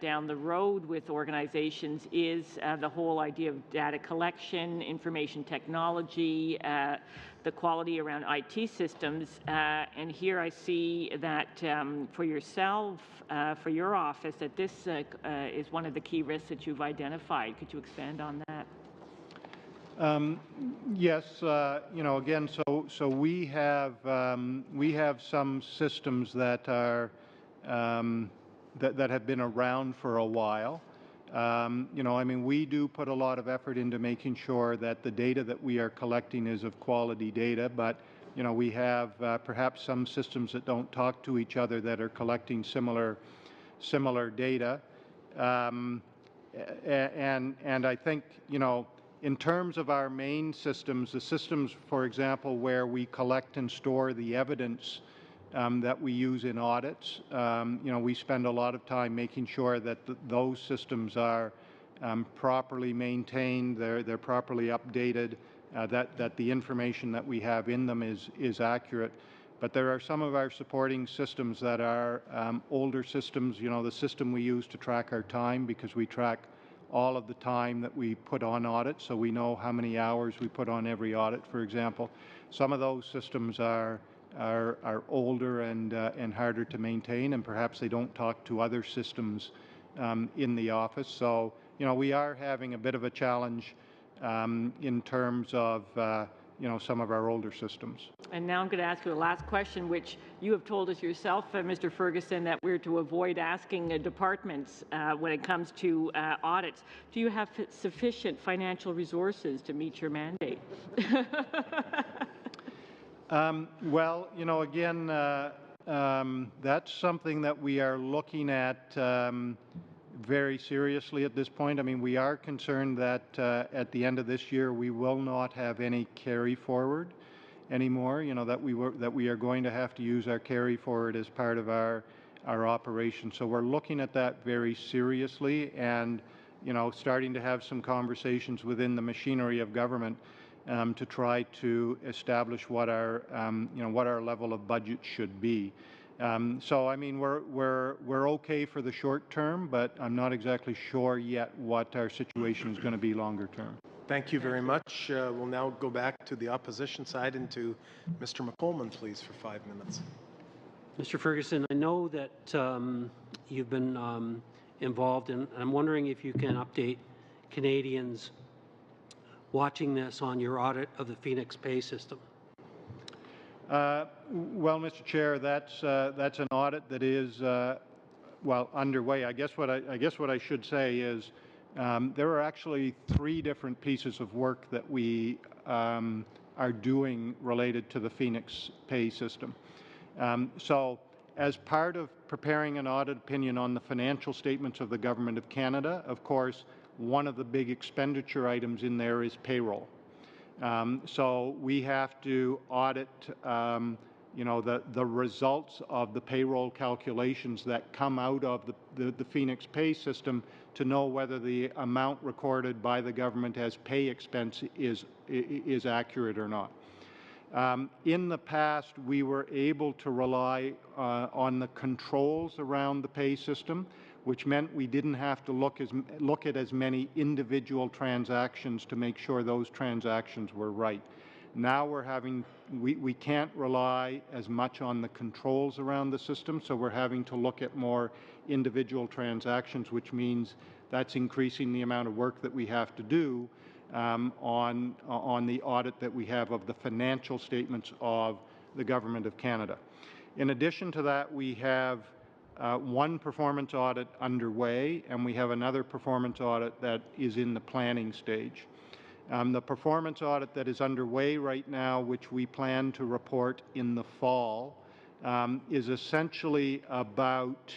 down the road with organizations, is the whole idea of data collection, information technology, the quality around IT systems. And here I see that for yourself, for your office, that this is one of the key risks that you've identified. Could you expand on that? Yes, you know, again, so we have some systems that are that have been around for a while. You know, I mean, we do put a lot of effort into making sure that the data that we are collecting is of quality data, but, you know, we have perhaps some systems that don't talk to each other that are collecting similar data. And I think, you know, in terms of our main systems, the systems, for example, where we collect and store the evidence that we use in audits, you know, we spend a lot of time making sure that those systems are properly maintained, they're properly updated, that the information that we have in them is accurate. But there are some of our supporting systems that are older systems. You know, the system we use to track our time, because we track all of the time that we put on audit, so we know how many hours we put on every audit, for example. Some of those systems are older and harder to maintain, and perhaps they don't talk to other systems in the office. So, you know, we are having a bit of a challenge in terms of you know, some of our older systems. And now I'm going to ask you the last question, which you have told us yourself, Mr. Ferguson, that we're to avoid asking departments when it comes to audits. Do you have sufficient financial resources to meet your mandate? Well, you know, again, that's something that we are looking at very seriously at this point. I mean, we are concerned that at the end of this year we will not have any carry forward anymore. You know, that we are going to have to use our carry forward as part of our operation. So we're looking at that very seriously, and you know, starting to have some conversations within the machinery of government to try to establish what our you know, what our level of budget should be. So I mean, we're okay for the short term, but I'm not exactly sure yet what our situation is going to be longer term. Thank you very much. We'll now go back to the opposition side and to Mr. McColman, please, for 5 minutes. Mr. Ferguson, I know that you've been involved in, and I'm wondering if you can update Canadians watching this on your audit of the Phoenix pay system. Well, Mr. Chair, that's an audit that is well underway. I guess what I should say is there are actually 3 different pieces of work that we are doing related to the Phoenix pay system. So, as part of preparing an audit opinion on the financial statements of the Government of Canada, of course, one of the big expenditure items in there is payroll. So we have to audit, you know, the results of the payroll calculations that come out of the Phoenix pay system to know whether the amount recorded by the government as pay expense is accurate or not. In the past, we were able to rely on the controls around the pay system, which meant we didn't have to look at as many individual transactions to make sure those transactions were right. Now we can't rely as much on the controls around the system, so we're having to look at more individual transactions, which means that's increasing the amount of work that we have to do on the audit that we have of the financial statements of the Government of Canada. In addition to that, we have one performance audit underway, and we have another performance audit that is in the planning stage. The performance audit that is underway right now, which we plan to report in the fall, is essentially about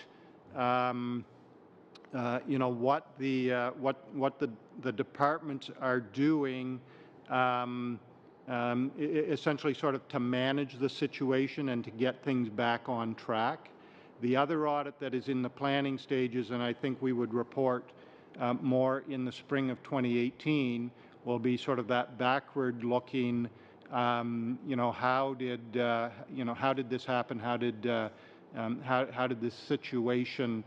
you know, what the departments are doing, essentially sort of to manage the situation and to get things back on track. The other audit that is in the planning stages, and I think we would report more in the spring of 2018, will be sort of that backward-looking. You know, how did this happen? How did this situation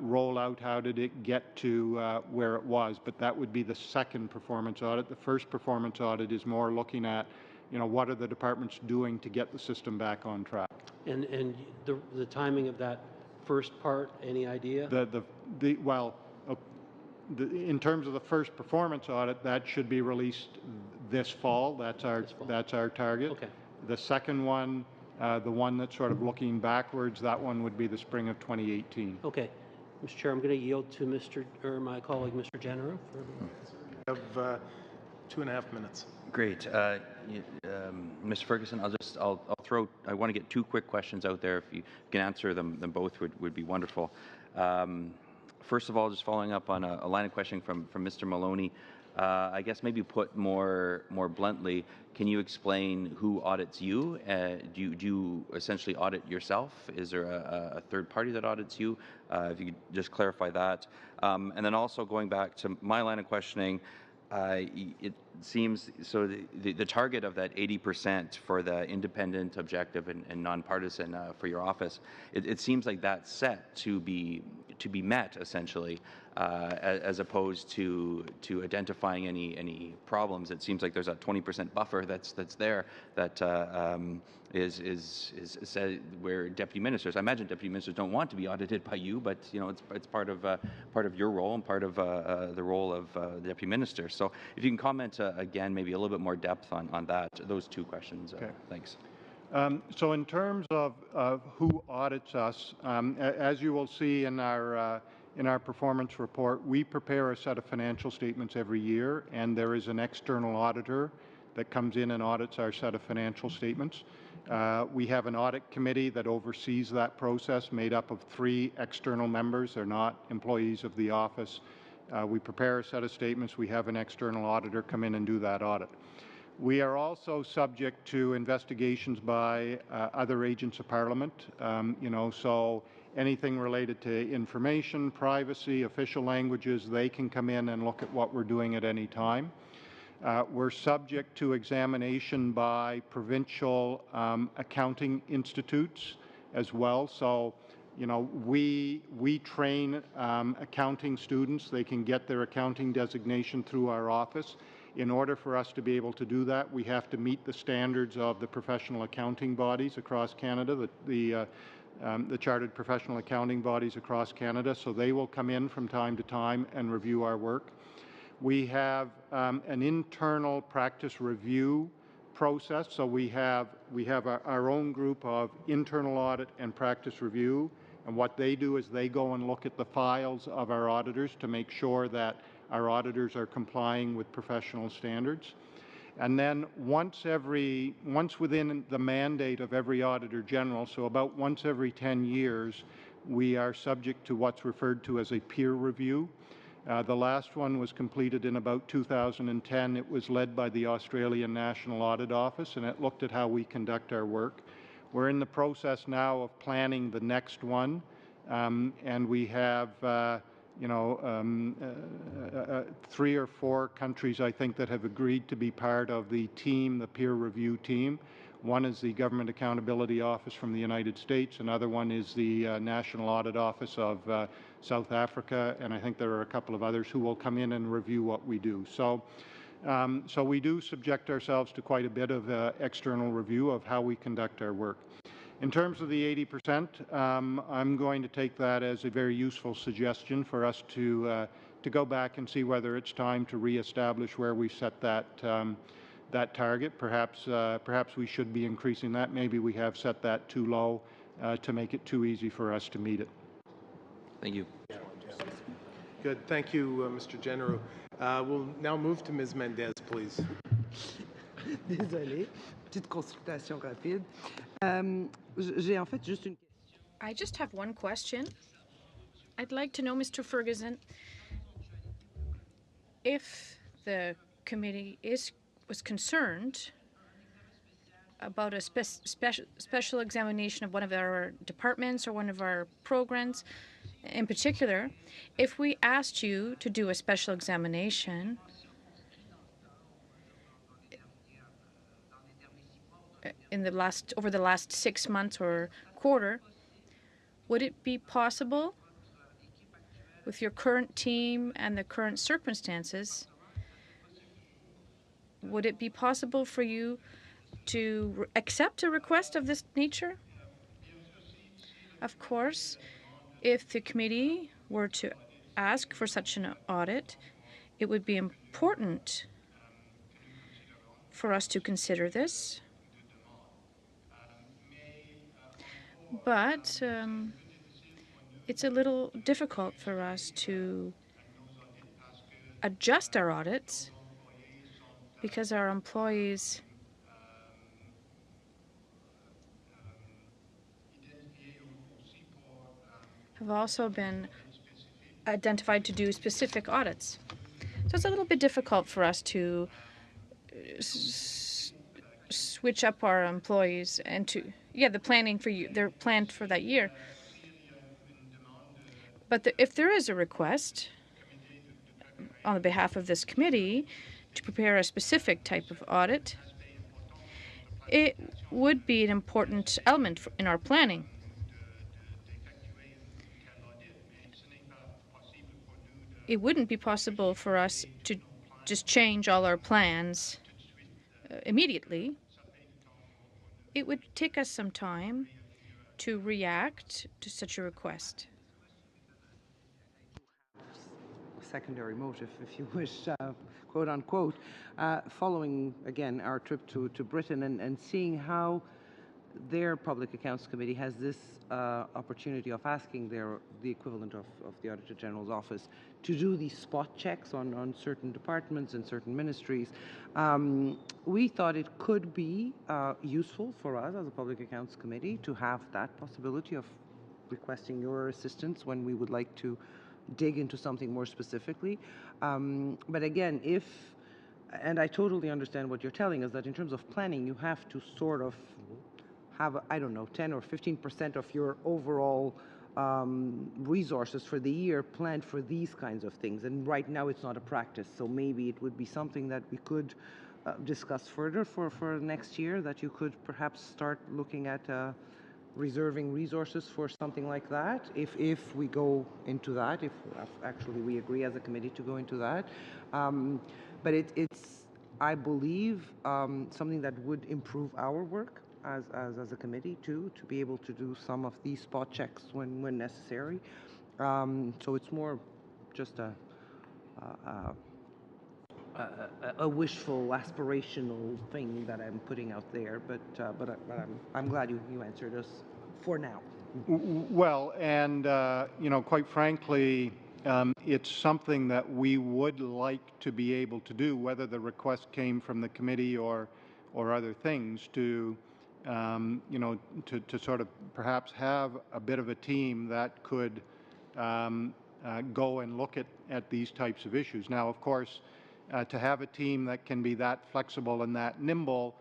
roll out? How did it get to where it was? But that would be the second performance audit. The first performance audit is more looking at, you know, what are the departments doing to get the system back on track. And the timing of that first part, any idea? In terms of the first performance audit, that should be released this fall. That's our target. Okay. The second one, the one that's sort of looking backwards, that one would be the spring of 2018. Okay. Mr. Chair, I'm going to yield to my colleague, Mr. General. You have 2.5 minutes. Great. Mr. Ferguson, I want to get 2 quick questions out there. If you can answer them both would be wonderful. First of all, just following up on a line of questioning from Mr. Maloney, I guess maybe put more bluntly, can you explain who audits you? Do you essentially audit yourself? Is there a third party that audits you? If you could just clarify that. And then also going back to my line of questioning, it seems so the target of that 80% for the independent, objective, and nonpartisan for your office, it seems like that's set to be met essentially, as opposed to identifying any problems. It seems like there's a 20% buffer that's there that is said where deputy ministers. I imagine deputy ministers don't want to be audited by you, but you know it's part of your role and part of the role of the deputy minister. So if you can comment again, maybe a little bit more depth on that, those two questions. Okay. Thanks. So in terms of who audits us, as you will see in our performance report, we prepare a set of financial statements every year, and there is an external auditor that comes in and audits our set of financial statements. We have an audit committee that oversees that process, made up of 3 external members. They're not employees of the office. We prepare a set of statements. We have an external auditor come in and do that audit. We are also subject to investigations by other agents of Parliament, so anything related to information, privacy, official languages, they can come in and look at what we're doing at any time. We're subject to examination by provincial accounting institutes as well. So, we train accounting students. They can get their accounting designation through our office. In order for us to be able to do that, we have to meet the standards of the professional accounting bodies across Canada, the chartered professional accounting bodies across Canada. So they will come in from time to time and review our work. We have an internal practice review process. So we have our own group of internal audit and practice review. And what they do is they go and look at the files of our auditors to make sure that our auditors are complying with professional standards. And then once within the mandate of every Auditor General, so about once every 10 years, we are subject to what's referred to as a peer review. The last one was completed in about 2010. It was led by the Australian National Audit Office, and it looked at how we conduct our work. We're in the process now of planning the next one, and we have 3 or 4 countries, I think, that have agreed to be part of the team, the peer review team. One is the Government Accountability Office from the United States. Another one is the National Audit Office of South Africa, and I think there are a couple of others who will come in and review what we do. So we do subject ourselves to quite a bit of external review of how we conduct our work. In terms of the 80%, I'm going to take that as a very useful suggestion for us to go back and see whether it's time to reestablish where we set that target. Perhaps we should be increasing that. Maybe we have set that too low to make it too easy for us to meet it. Thank you. Good. Thank you, Mr. General. We'll now move to Ms. Mendez, please. Désolée, petite consultation rapide. J'ai en fait juste une question. I just have one question. I'd like to know, Mr. Ferguson, if the committee was concerned about a special examination of one of our departments or one of our programs in particular, if we asked you to do a special examination over the last 6 months or quarter, would it be possible with your current team and the current circumstances, would it be possible for you to accept a request of this nature? Of course, if the committee were to ask for such an audit, it would be important for us to consider this. But it's a little difficult for us to adjust our audits because our employees have also been identified to do specific audits. So it's a little bit difficult for us to switch up our employees and to, the planning for you, they're planned for that year. But if there is a request on behalf of this committee to prepare a specific type of audit, it would be an important element in our planning. It wouldn't be possible for us to just change all our plans immediately. It would take us some time to react to such a request. Secondary motive, if you wish, quote unquote, following again our trip to Britain and seeing how their Public Accounts Committee has this opportunity of asking the equivalent of the Auditor General's office to do these spot checks on certain departments and certain ministries. We thought it could be useful for us as a Public Accounts Committee to have that possibility of requesting your assistance when we would like to dig into something more specifically. But again, and I totally understand what you're telling us, that in terms of planning, you have to sort of have, I don't know, 10 or 15% of your overall resources for the year planned for these kinds of things. And right now it's not a practice. So maybe it would be something that we could discuss further for next year, that you could perhaps start looking at reserving resources for something like that, if we go into that, if actually we agree as a committee to go into that. But it's, I believe, something that would improve our work as a committee too, to be able to do some of these spot checks when necessary. So it's more just a wishful, aspirational thing that I'm putting out there, but I'm glad you answered us for now. Well, and quite frankly, it's something that we would like to be able to do, whether the request came from the committee or other things, to sort of perhaps have a bit of a team that could go and look at these types of issues. Now, of course, to have a team that can be that flexible and that nimble,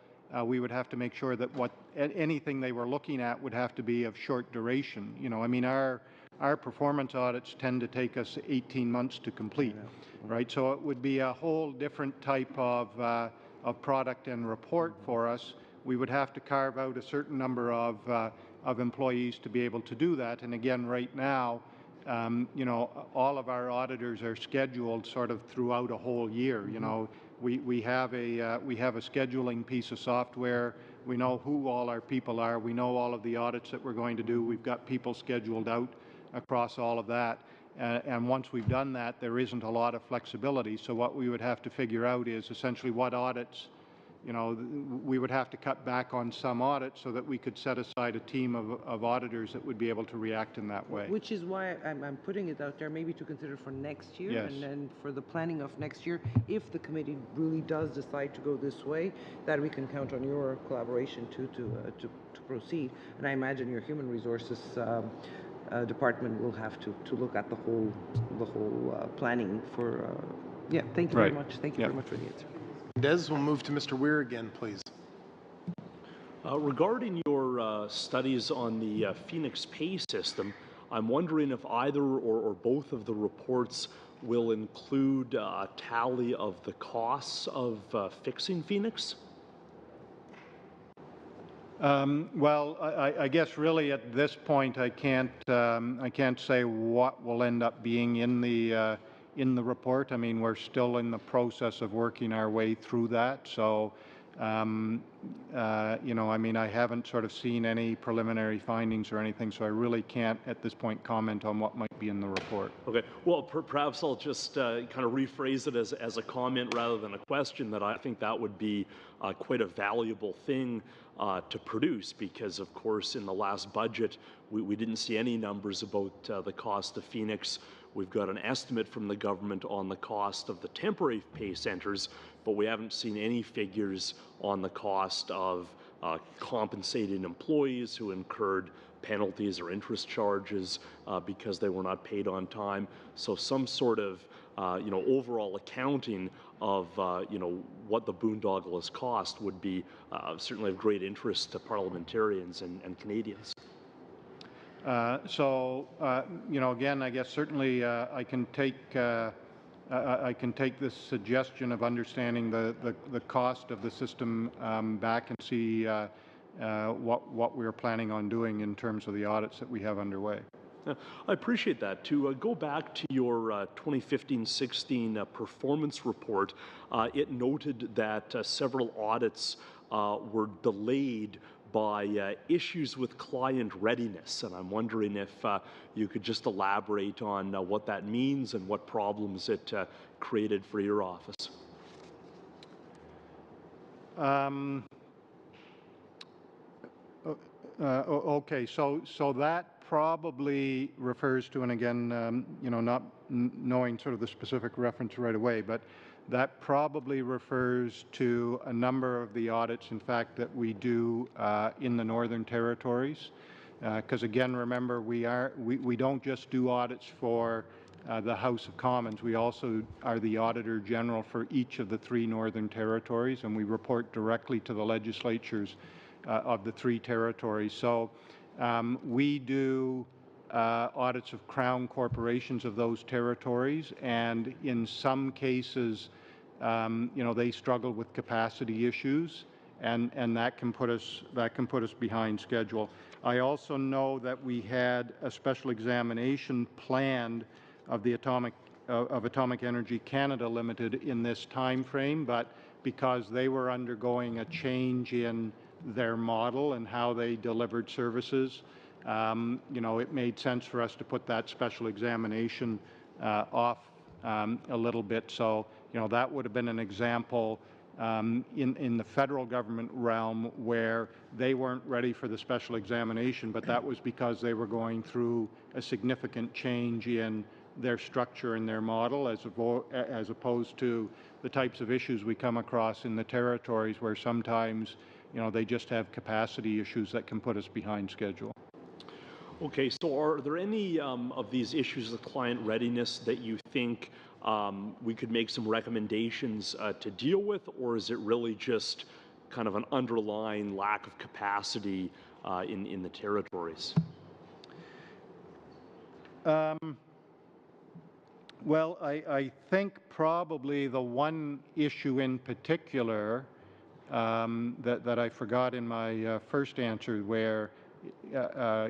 we would have to make sure that anything they were looking at would have to be of short duration. I mean, our performance audits tend to take us 18 months to complete, right? So it would be a whole different type of product and report for us. We would have to carve out a certain number of employees to be able to do that. And again, right now, all of our auditors are scheduled sort of throughout a whole year. We have a scheduling piece of software. We know who all our people are. We know all of the audits that we're going to do. We've got people scheduled out across all of that. And once we've done that, there isn't a lot of flexibility. So what we would have to figure out is essentially what audits. We would have to cut back on some audits so that we could set aside a team of auditors that would be able to react in that way. Which is why I'm putting it out there, maybe to consider for next year, yes. And then for the planning of next year, if the committee really does decide to go this way, that we can count on your collaboration to proceed. And I imagine your human resources department will have to look at the whole planning for. Thank you very much. Thank you very much for the answer. Des, we'll move to Mr. Weir again, please. Regarding your studies on the Phoenix pay system, I'm wondering if either or both of the reports will include a tally of the costs of fixing Phoenix? Well, I guess really at this point I can't say what will end up being in the report. I mean, we're still in the process of working our way through that. So, I mean, I haven't sort of seen any preliminary findings or anything, so I really can't at this point comment on what might be in the report. Okay. Well, perhaps I'll just kind of rephrase it as a comment rather than a question, that I think that would be quite a valuable thing to produce, because, of course, in the last budget, we didn't see any numbers about the cost of Phoenix. We've got an estimate from the government on the cost of the temporary pay centres, but we haven't seen any figures on the cost of compensating employees who incurred penalties or interest charges because they were not paid on time. So some sort of overall accounting of what the boondoggle has cost would be certainly of great interest to parliamentarians and Canadians. Again, I guess certainly I can take this suggestion of understanding the cost of the system back and see what we're planning on doing in terms of the audits that we have underway. I appreciate that. To go back to your 2015-16 performance report, it noted that several audits were delayed by issues with client readiness, and I'm wondering if you could just elaborate on what that means and what problems it created for your office. Okay, so that probably refers to, and again, not knowing sort of the specific reference right away, but that probably refers to a number of the audits, in fact, that we do in the Northern Territories. Because again, remember, we don't just do audits for the House of Commons. We also are the Auditor General for each of the 3 Northern Territories, and we report directly to the legislatures of the 3 territories. So we do audits of Crown corporations of those territories, and in some cases, they struggle with capacity issues, and that can put us behind schedule. I also know that we had a special examination planned of the Atomic Energy Canada Limited in this time frame, but because they were undergoing a change in their model and how they delivered services, it made sense for us to put that special examination off a little bit. So, that would have been an example in the federal government realm where they weren't ready for the special examination, but that was because they were going through a significant change in their structure and their model, as opposed to the types of issues we come across in the territories where sometimes they just have capacity issues that can put us behind schedule. Okay, so are there any of these issues of client readiness that you think we could make some recommendations to deal with, or is it really just kind of an underlying lack of capacity in the territories? Well, I think probably the one issue in particular that I forgot in my first answer, where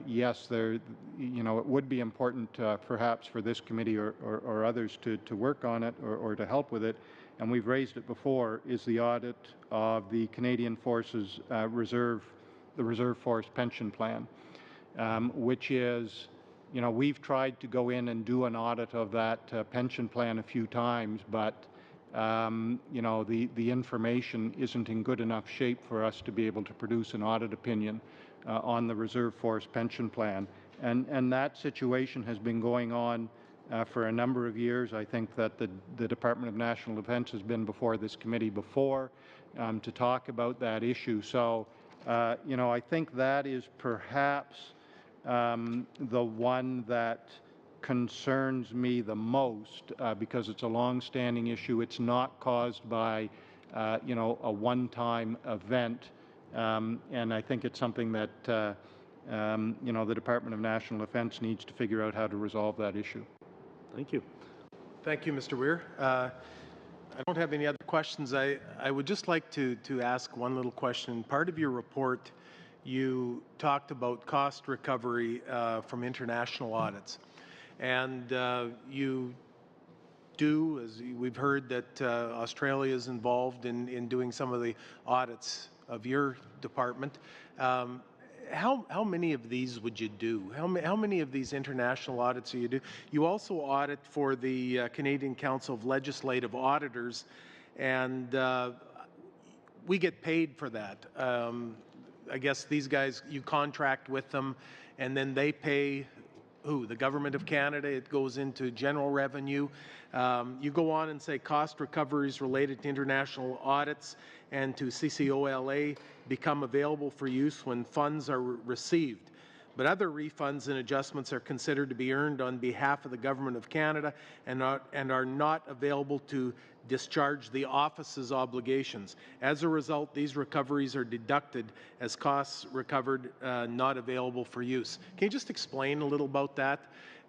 yes, it would be important perhaps for this committee or others to work on it or to help with it, and we've raised it before, is the audit of the Canadian Forces the Reserve Force Pension Plan, which is, we've tried to go in and do an audit of that pension plan a few times, but the information isn't in good enough shape for us to be able to produce an audit opinion on the Reserve Force Pension Plan. And that situation has been going on for a number of years. I think that the Department of National Defence has been before this committee before to talk about that issue. So, I think that is perhaps the one that concerns me the most because it's a long-standing issue. It's not caused by, a one-time event, and I think it's something that, the Department of National Defence needs to figure out how to resolve that issue. Thank you. Thank you, Mr. Weir. I don't have any other questions. I would just like to ask one little question. Part of your report, you talked about cost recovery from international audits. And you do, as we've heard, that Australia is involved in doing some of the audits of your department. How many of these would you do? How many of these international audits do you do? You also audit for the Canadian Council of Legislative Auditors, and we get paid for that. I guess these guys, you contract with them, and then they pay who? The Government of Canada. It goes into general revenue. You go on and say cost recoveries related to international audits and to CCOLA become available for use when funds are received. but other refunds and adjustments are considered to be earned on behalf of the Government of Canada and are not available to discharge the office's obligations. As a result, these recoveries are deducted as costs recovered not available for use. Can you just explain a little about that?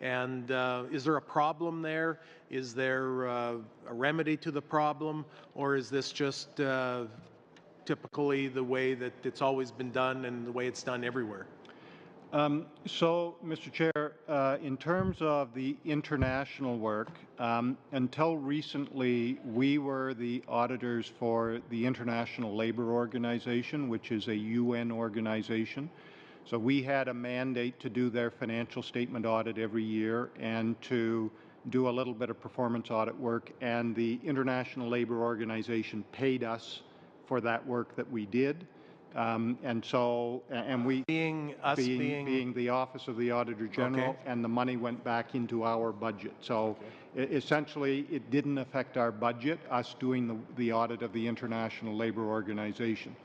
And is there a problem there? Is there a remedy to the problem? Or is this just typically the way that it's always been done and the way it's done everywhere? So, Mr. Chair, in terms of the international work, until recently, we were the auditors for the International Labour Organization, which is a UN organization. So we had a mandate to do their financial statement audit every year and to do a little bit of performance audit work, and the International Labour Organization paid us for that work that we did. And we being the Office of the Auditor General, okay, and the money went back into our budget. So essentially, it didn't affect our budget, us doing the audit of the International Labour Organization.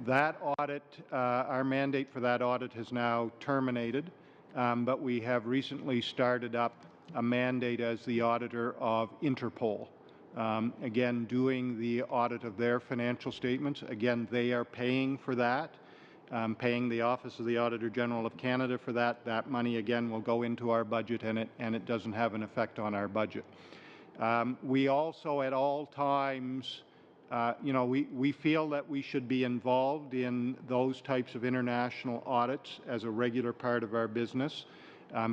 That audit, our mandate for that audit has now terminated, but we have recently started up a mandate as the auditor of Interpol. Again, doing the audit of their financial statements. Again, they are paying for that, paying the Office of the Auditor General of Canada for that. That money, again, will go into our budget, and it doesn't have an effect on our budget. We also, at all times, we feel that we should be involved in those types of international audits as a regular part of our business.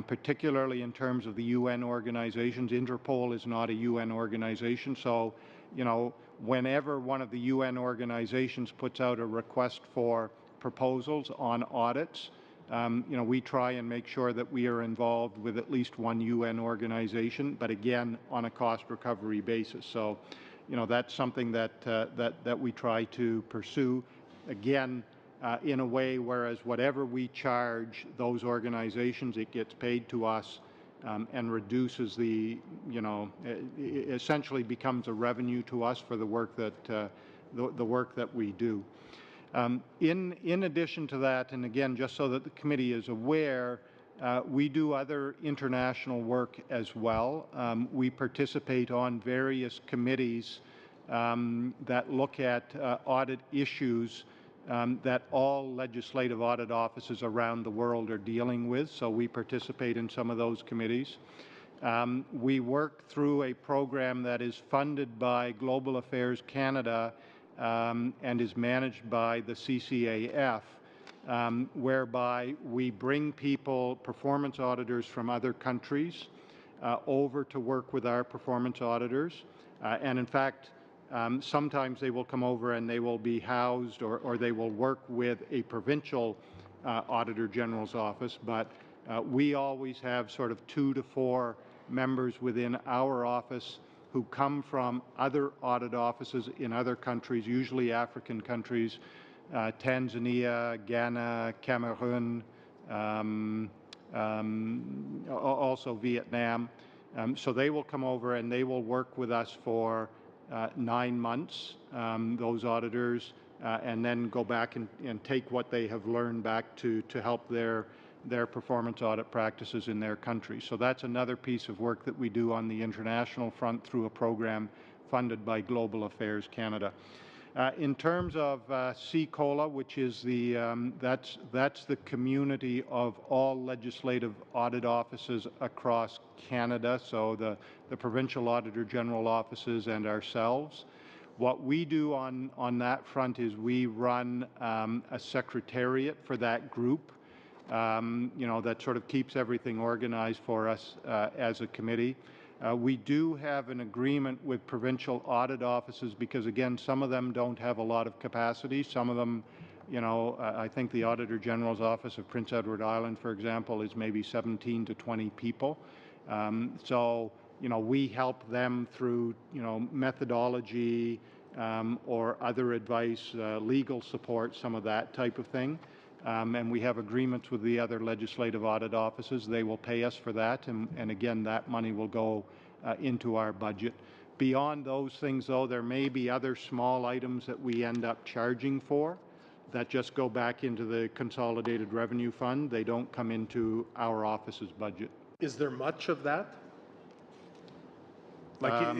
Particularly in terms of the UN organizations. Interpol is not a UN organization, so, whenever one of the UN organizations puts out a request for proposals on audits, we try and make sure that we are involved with at least one UN organization, but again, on a cost recovery basis. So, that's something that we try to pursue. Again, in a way, whereas whatever we charge those organizations, it gets paid to us and reduces the, it essentially becomes a revenue to us for the work that we do. In addition to that, and again, just so that the committee is aware, we do other international work as well. We participate on various committees that look at audit issues that all legislative audit offices around the world are dealing with, so we participate in some of those committees. We work through a program that is funded by Global Affairs Canada and is managed by the CCAF, whereby we bring people, performance auditors from other countries, over to work with our performance auditors. And in fact, sometimes they will come over and they will be housed or they will work with a provincial Auditor General's office, but we always have sort of 2 to 4 members within our office who come from other audit offices in other countries, usually African countries, Tanzania, Ghana, Cameroon, also Vietnam. So they will come over and they will work with us for 9 months, those auditors, and then go back and take what they have learned back to help their performance audit practices in their country. So that's another piece of work that we do on the international front through a program funded by Global Affairs Canada. In terms of CCOLA, which is that's the community of all legislative audit offices across Canada, so the provincial Auditor General offices and ourselves. What we do on that front is we run a secretariat for that group, that sort of keeps everything organized for us as a committee. We do have an agreement with provincial audit offices because, again, some of them don't have a lot of capacity. Some of them, I think the Auditor General's office of Prince Edward Island, for example, is maybe 17 to 20 people. So, we help them through, methodology or other advice, legal support, some of that type of thing. And we have agreements with the other legislative audit offices. They will pay us for that, and again, that money will go into our budget. Beyond those things, though, there may be other small items that we end up charging for. that just go back into the consolidated revenue fund. They don't come into our office's budget. Is there much of that? Like, are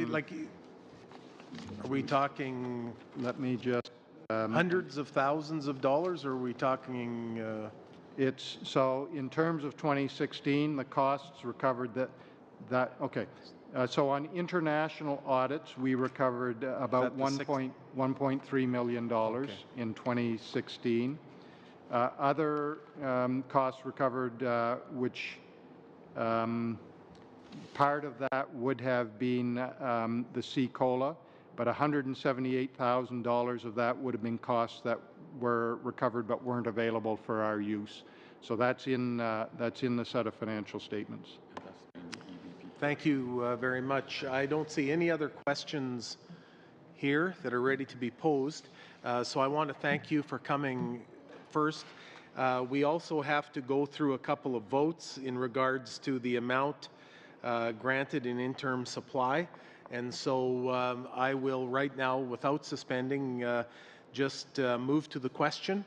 we talking Let me just... hundreds of thousands of dollars, or are we talking... It's, so in terms of 2016, the costs recovered okay. So on international audits, we recovered about $1.3 million in 2016. Other costs recovered, which part of that would have been the C-COLA, but $178,000 of that would have been costs that were recovered but weren't available for our use. So that's in the set of financial statements. Thank you very much. I don't see any other questions here that are ready to be posed. So I want to thank you for coming first. We also have to go through a couple of votes in regards to the amount granted in interim supply. And so I will right now, without suspending, just move to the question,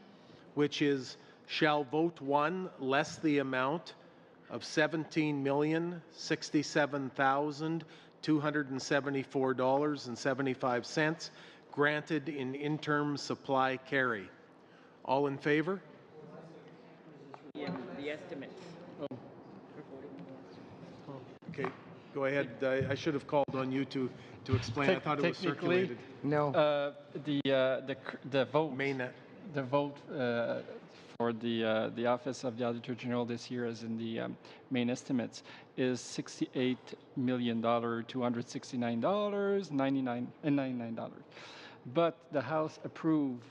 which is, shall vote 1 less the amount of $17,067,274.75 granted in interim supply carry? All in favor? The estimates. Okay, go ahead. I should have called on you to explain. I thought it was circulated. No. The vote. Mainnet. The vote for the Office of the Auditor General this year, as in the main estimates, is $68,269,99. But the House approved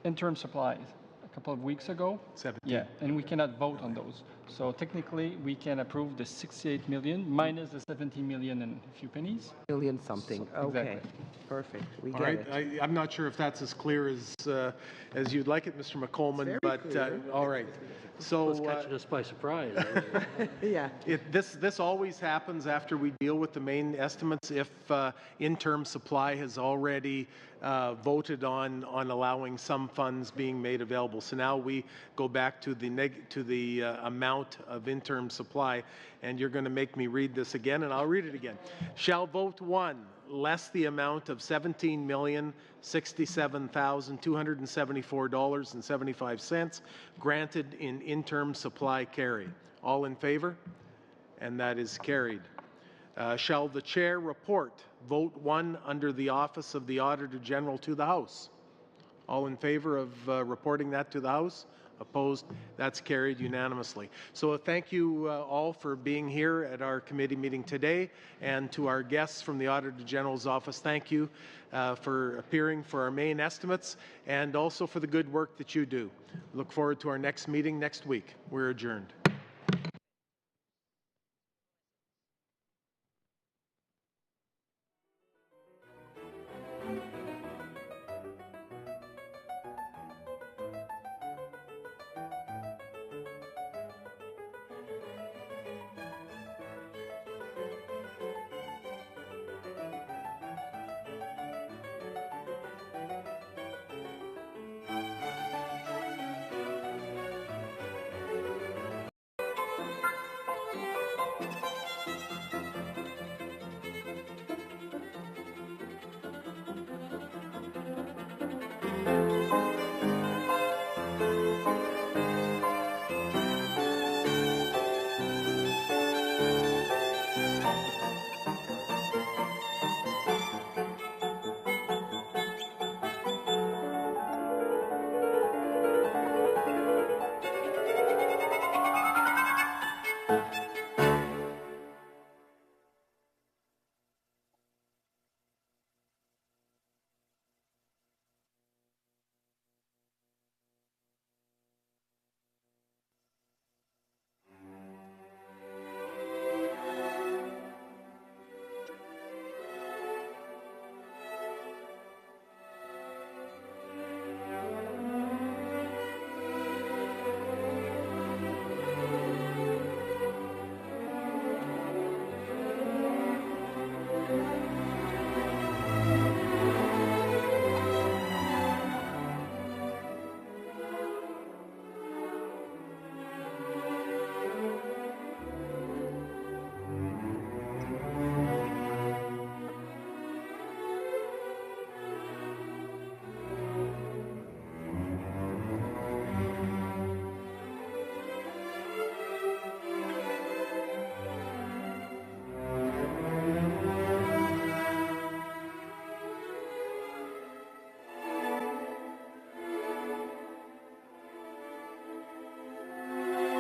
interim supplies a couple of weeks ago. 17. Yeah, and we cannot vote on those. So technically, we can approve the 68 million minus the 17 million and a few pennies. Million something. So, okay. exactly. Perfect. We All get right. it. I'm not sure if that's as clear as you'd like it, Mr. McColman, but all right. So It's catching us by surprise. Yeah. this always happens after we deal with the main estimates if interim supply has already voted on allowing some funds being made available. So now we go back to the amount of interim supply, and you're going to make me read this again, and I'll read it again. Shall vote 1 less the amount of $17,067,274.75 granted in interim supply carry? All in favor? And that is carried. Shall the chair report vote 1 under the Office of the Auditor General to the House? All in favor of reporting that to the House? Opposed? That's carried unanimously. So thank you all for being here at our committee meeting today, and to our guests from the Auditor General's office, thank you for appearing for our main estimates and also for the good work that you do. Look forward to our next meeting next week. We're adjourned.